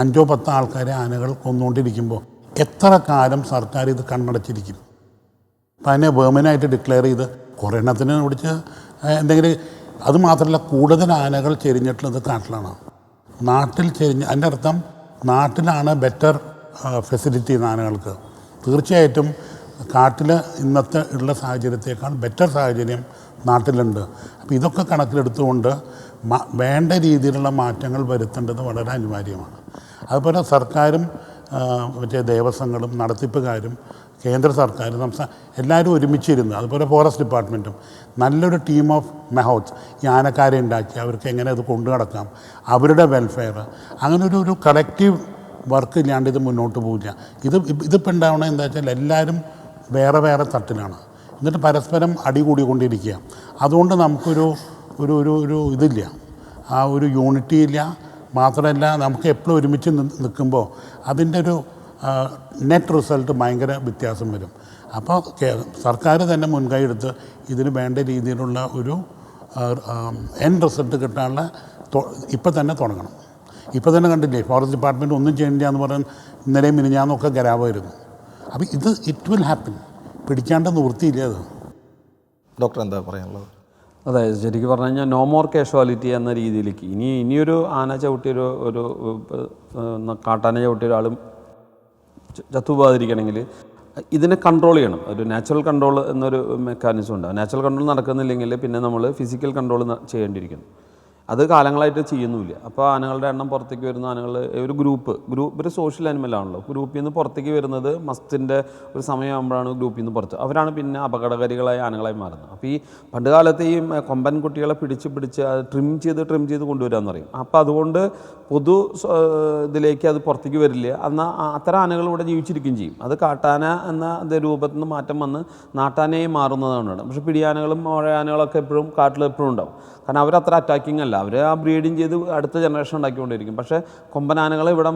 5-10 ആൾക്കാരെ ആനകൾ കൊന്നുകൊണ്ടിരിക്കുമ്പോൾ എത്ര കാലം സർക്കാർ ഇത് കണ്ണടച്ചിരിക്കും? അപ്പം അതിനെ വേമനായിട്ട് ഡിക്ലെയർ ചെയ്ത് കുറേ എണ്ണത്തിന് പിടിച്ച് എന്തെങ്കിലും അതുമാത്രമല്ല കൂടുതൽ ആനകൾ ചെരിഞ്ഞിട്ടുള്ളത് കാട്ടിലാണ്. നാട്ടിൽ അതിൻ്റെ അർത്ഥം നാട്ടിലാണ് ബെറ്റർ ഫെസിലിറ്റി ആനകൾക്ക്. തീർച്ചയായിട്ടും കാട്ടിൽ ഇന്നത്തെ ഉള്ള സാഹചര്യത്തേക്കാൾ ബെറ്റർ സാഹചര്യം നാട്ടിലുണ്ട്. അപ്പോൾ ഇതൊക്കെ കണക്കിലെടുത്തുകൊണ്ട് വേണ്ട രീതിയിലുള്ള മാറ്റങ്ങൾ വരുത്തേണ്ടത് വളരെ അനിവാര്യമാണ്. അതുപോലെ സർക്കാരും മറ്റേ ദേവസ്വങ്ങളും നടത്തിപ്പുകാരും കേന്ദ്ര സർക്കാരും എല്ലാവരും ഒരുമിച്ചിരുന്ന്, അതുപോലെ ഫോറസ്റ്റ് ഡിപ്പാർട്ട്മെൻറ്റും നല്ലൊരു ടീം ഓഫ് മെഹോത്ത് ഈ ആനക്കാരെ ഉണ്ടാക്കി അവർക്ക് എങ്ങനെ അത് കൊണ്ടു നടക്കാം, അവരുടെ വെൽഫെയർ, അങ്ങനെ ഒരു കളക്റ്റീവ് വർക്ക് ഇല്ലാണ്ട് ഇത് മുന്നോട്ട് പോകില്ല. ഇതിപ്പോൾ ഉണ്ടാവണത് എന്താ വെച്ചാൽ എല്ലാവരും വേറെ വേറെ തട്ടിലാണ്, എന്നിട്ട് പരസ്പരം അടികൂടിക്കൊണ്ടിരിക്കുക. അതുകൊണ്ട് നമുക്കൊരു ഒരു ഒരു ഒരു ഇതില്ല, ആ ഒരു യൂണിറ്റി ഇല്ല. മാത്രമല്ല നമുക്ക് എപ്പോഴും ഒരുമിച്ച് നിൽക്കുമ്പോൾ അതിൻ്റെ ഒരു നെറ്റ് റിസൾട്ട് ഭയങ്കര വ്യത്യാസം വരും. അപ്പോൾ സർക്കാർ തന്നെ മുൻകൈ എടുത്ത് ഇതിന് വേണ്ട രീതിയിലുള്ള ഒരു എൻഡ് റിസൾട്ട് കിട്ടാനുള്ള ഇപ്പം തന്നെ തുടങ്ങണം. ഇപ്പം തന്നെ കണ്ടില്ലേ, ഫോറസ്റ്റ് ഡിപ്പാർട്ട്മെൻറ്റ് ഒന്നും ചെയ്യണില്ല എന്ന് പറഞ്ഞാൽ ഇന്നലെയും മിനിഞ്ഞാന്നൊക്കെ ഗരാവായിരുന്നു. അപ്പോൾ ഇറ്റ് വിൽ ഹാപ്പൻ, പിടിക്കാണ്ട് നിവൃത്തിയില്ല അത്. ഡോക്ടർ എന്താ പറയാനുള്ളത്? അതെ, ശരിക്കും പറഞ്ഞു കഴിഞ്ഞാൽ നോ മോർ കാഷ്വാലിറ്റി എന്ന രീതിയിലേക്ക് ഇനിയൊരു ആന ചവിട്ടിയൊരു കാട്ടാന ചവിട്ടിയ ഒരാളും ചത്തുപോകാതിരിക്കണമെങ്കിൽ ഇതിനെ കൺട്രോൾ ചെയ്യണം. ഒരു നാച്ചുറൽ കൺട്രോൾ എന്നൊരു മെക്കാനിസം ഉണ്ട്. നാച്ചുറൽ കൺട്രോൾ നടക്കുന്നില്ലെങ്കിൽ പിന്നെ നമ്മൾ ഫിസിക്കൽ കൺട്രോൾ ചെയ്യേണ്ടിയിരിക്കുന്നു. അത് കാലങ്ങളായിട്ട് ചെയ്യുന്നുമില്ല. അപ്പോൾ ആനകളുടെ എണ്ണം പുറത്തേക്ക് വരുന്ന ആനകൾ ഒരു ഗ്രൂപ്പ് ഒരു സോഷ്യൽ ആനിമലാണല്ലോ. ഗ്രൂപ്പിൽ നിന്ന് പുറത്തേക്ക് വരുന്നത് മസ്തിൻ്റെ ഒരു സമയമാകുമ്പോഴാണ് ഗ്രൂപ്പിൽ നിന്ന് പുറത്ത്. അവരാണ് പിന്നെ അപകടകാരികളായ ആനകളായി മാറുന്നത്. അപ്പോൾ ഈ പണ്ട് കാലത്ത് ഈ കൊമ്പൻ കുട്ടികളെ പിടിച്ച് അത് ട്രിം ചെയ്ത് കൊണ്ടുവരാമെന്ന് പറയും. അപ്പോൾ അതുകൊണ്ട് പൊതു ഇതിലേക്ക് അത് പുറത്തേക്ക് വരില്ല. എന്നാൽ അത്തരം ആനകൾ ഇവിടെ ജീവിച്ചിരിക്കുകയും ചെയ്യും. അത് കാട്ടാന എന്ന രൂപത്തിൽ നിന്ന് മാറ്റം വന്ന് നാട്ടാനയായി മാറുന്നതാണ്. പക്ഷേ പിടിയാനകളും മോഴയാനകളൊക്കെ എപ്പോഴും കാട്ടിൽ എപ്പോഴും ഉണ്ടാവും. കാരണം അവരത്ര അറ്റാക്കിങ് അല്ല, അവർ ആ ബ്രീഡിങ് ചെയ്ത് അടുത്ത ജനറേഷൻ ഉണ്ടാക്കിക്കൊണ്ടിരിക്കും. പക്ഷേ കൊമ്പനാനകൾ ഇവിടെ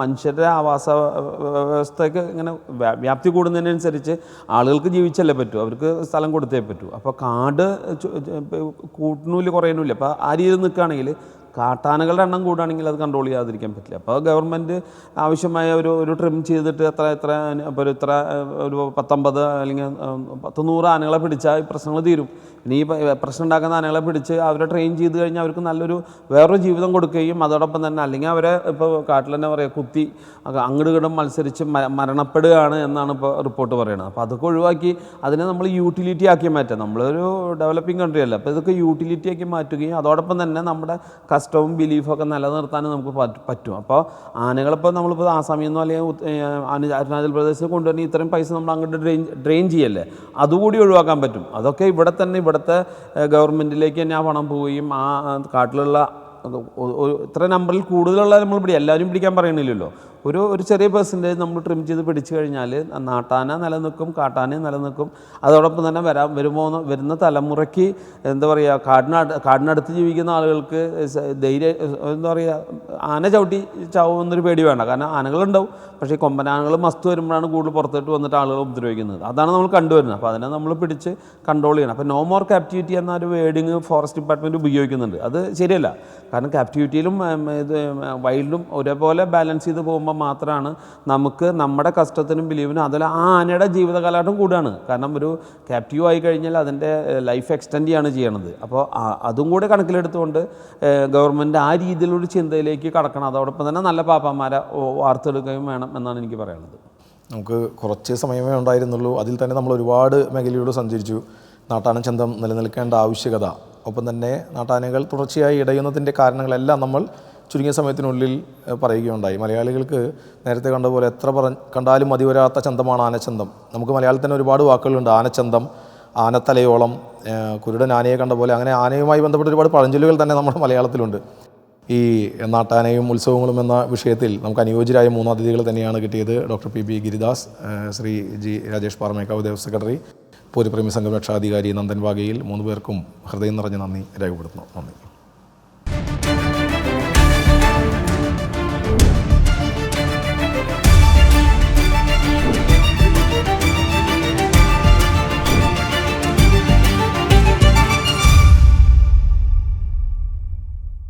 മനുഷ്യരുടെ ആവാസ വ്യവസ്ഥയ്ക്ക് ഇങ്ങനെ വ്യാപ്തി കൂടുന്നതിനനുസരിച്ച് ആളുകൾക്ക് ജീവിച്ചല്ലേ പറ്റൂ, അവർക്ക് സ്ഥലം കൊടുത്തേ പറ്റൂ. അപ്പോൾ കാട് കൂട്ടണമില്ല കുറയണമില്ല. അപ്പോൾ ആ രീതിയിൽ നിൽക്കുകയാണെങ്കിൽ കാട്ടാനകളുടെ എണ്ണം കൂടുകയാണെങ്കിൽ അത് കൺട്രോൾ ചെയ്യാതിരിക്കാൻ പറ്റില്ല. അപ്പോൾ ഗവൺമെൻറ് ആവശ്യമായ ഒരു ട്രിം ചെയ്തിട്ട് ഇത്ര ഒരു 19 അല്ലെങ്കിൽ 100 ആനകളെ പിടിച്ചാൽ ഈ പ്രശ്നങ്ങൾ തീരും. ഇനി ഈ പ്രശ്നം ഉണ്ടാക്കുന്ന ആനകളെ പിടിച്ച് അവരെ ട്രെയിൻ ചെയ്ത് കഴിഞ്ഞാൽ അവർക്ക് വേറൊരു ജീവിതം കൊടുക്കുകയും അതോടൊപ്പം തന്നെ അല്ലെങ്കിൽ അവരെ ഇപ്പോൾ കാട്ടിൽ തന്നെ പറയുക കുത്തി അങ്ങോട്ടും മത്സരിച്ച് മരണപ്പെടുകയാണ് എന്നാണ് ഇപ്പോൾ റിപ്പോർട്ട് പറയുന്നത്. അപ്പോൾ അതൊക്കെ ഒഴിവാക്കി അതിനെ നമ്മൾ യൂട്ടിലിറ്റി ആക്കി മാറ്റാം. നമ്മളൊരു ഡെവലപ്പിംഗ് കൺട്രി അല്ല. അപ്പോൾ ഇതൊക്കെ യൂട്ടിലിറ്റി ആക്കി മാറ്റുകയും അതോടൊപ്പം തന്നെ നമ്മുടെ കസ്റ്റവും ബിലീഫൊക്കെ നിലനിർത്താനും നമുക്ക് പറ്റും. അപ്പോൾ ആനകളിപ്പോൾ നമ്മളിപ്പോൾ ആസാമിൽ നിന്നോ അല്ലെങ്കിൽ അരുണാചൽ പ്രദേശിൽ കൊണ്ടുവരുന്ന ഇത്രയും പൈസ നമ്മൾ അങ്ങോട്ട് ഡ്രെയിൻ ചെയ്യല്ലേ, അതുകൂടി ഒഴിവാക്കാൻ പറ്റും. അതൊക്കെ ഇവിടുത്തെ ഗവൺമെൻറ്റിലേക്ക് തന്നെ ആ പണം പോവുകയും ആ കാട്ടിലുള്ള ഇത്ര നമ്പറിൽ കൂടുതലുള്ള നമ്മൾ എല്ലാവരും പിടിക്കാൻ പറയണില്ലല്ലോ. ഒരു ചെറിയ പെർസെൻറ്റേജ് നമ്മൾ ട്രിം ചെയ്ത് പിടിച്ചു കഴിഞ്ഞാൽ നാട്ടാന നിലനിൽക്കും, കാട്ടാന നിലനിൽക്കും. അതോടൊപ്പം തന്നെ വരുന്ന തലമുറയ്ക്ക് എന്താ പറയുക, കാടിനടുത്ത് ജീവിക്കുന്ന ആളുകൾക്ക് എന്താ പറയുക, ആന ചാവുമെന്നൊരു പേടി വേണ്ട. കാരണം ആനകളുണ്ടാവും, പക്ഷേ ഈ കൊമ്പനാനകൾ മസ്ത് വരുമ്പോഴാണ് കൂടുതൽ പുറത്തോട്ട് വന്നിട്ട് ആളുകൾ ഉപദ്രവിക്കുന്നത്. അതാണ് നമ്മൾ കണ്ടുവരുന്നത്. അപ്പോൾ അതിനെ നമ്മൾ പിടിച്ച് കൺട്രോൾ ചെയ്യണം. അപ്പോൾ നോ മോർ ക്യാപ്റ്റിവിറ്റി എന്നൊരു വേർഡിങ് ഫോറസ്റ്റ് ഡിപ്പാർട്ട്മെൻറ്റ് ഉപയോഗിക്കുന്നുണ്ട്. അത് ശരിയല്ല. കാരണം ക്യാപ്റ്റിവിറ്റിയിലും വൈൽഡും ഒരേപോലെ ബാലൻസ് ചെയ്ത് പോകുമ്പോൾ മാത്രമാണ് നമുക്ക് നമ്മുടെ കഷ്ടത്തിനും ബിലീവിനും അതുപോലെ ആ ആനയുടെ ജീവിതകാലഘട്ടം കൂടുകയാണ്. കാരണം ഒരു ക്യാപ്റ്റീവ് ആയി കഴിഞ്ഞാൽ അതിൻ്റെ ലൈഫ് എക്സ്റ്റെൻഡ് ചെയ്യാണ് ചെയ്യണത്. അപ്പോൾ അതും കൂടെ കണക്കിലെടുത്തുകൊണ്ട് ഗവൺമെൻറ് ആ രീതിയിലൊരു ചിന്തയിലേക്ക് കടക്കണം. അതോടൊപ്പം തന്നെ നല്ല പാപ്പാന്മാരെ വാർത്തെടുക്കുകയും വേണം എന്നാണ് എനിക്ക് പറയാനുള്ളത്. നമുക്ക് കുറച്ച് സമയമേ ഉണ്ടായിരുന്നുള്ളൂ. അതിൽ തന്നെ നമ്മൾ ഒരുപാട് മേഖലയോട് സഞ്ചരിച്ചു. നാട്ടാനച്ചന്തം നിലനിൽക്കേണ്ട ആവശ്യകത, ഒപ്പം തന്നെ നാട്ടാനകൾ തുടർച്ചയായി ഇടയുന്നതിൻ്റെ കാരണങ്ങളെല്ലാം നമ്മൾ ചുരുങ്ങിയ സമയത്തിനുള്ളിൽ പറയുകയുണ്ടായി. മലയാളികൾക്ക് നേരത്തെ കണ്ട പോലെ കണ്ടാലും മതിവരാത്ത ചന്തമാണ് ആനച്ചന്തം. നമുക്ക് മലയാളത്തിൽ തന്നെ ഒരുപാട് വാക്കുകളുണ്ട്. ആനച്ചന്തം, ആനത്തലയോളം, കുരുടൻ ആനയെ കണ്ട പോലെ, അങ്ങനെ ആനയുമായി ബന്ധപ്പെട്ട ഒരുപാട് പഴഞ്ചൊല്ലുകൾ തന്നെ നമ്മുടെ മലയാളത്തിലുണ്ട്. ഈ നാട്ടാനയും ഉത്സവങ്ങളും എന്ന വിഷയത്തിൽ നമുക്ക് അനുയോജ്യരായ 3 അതിഥികൾ തന്നെയാണ് കിട്ടിയത്. Doctor PB Giridas, Shri G Rajesh Paramekkavu Devaswom secretary, പൂരപ്രേമി സംഘം രക്ഷാധികാരി നന്ദൻ വാഗയിൽ, 3 പേർക്കും ഹൃദയം നിറഞ്ഞ നന്ദി രേഖപ്പെടുത്തുന്നു. നന്ദി.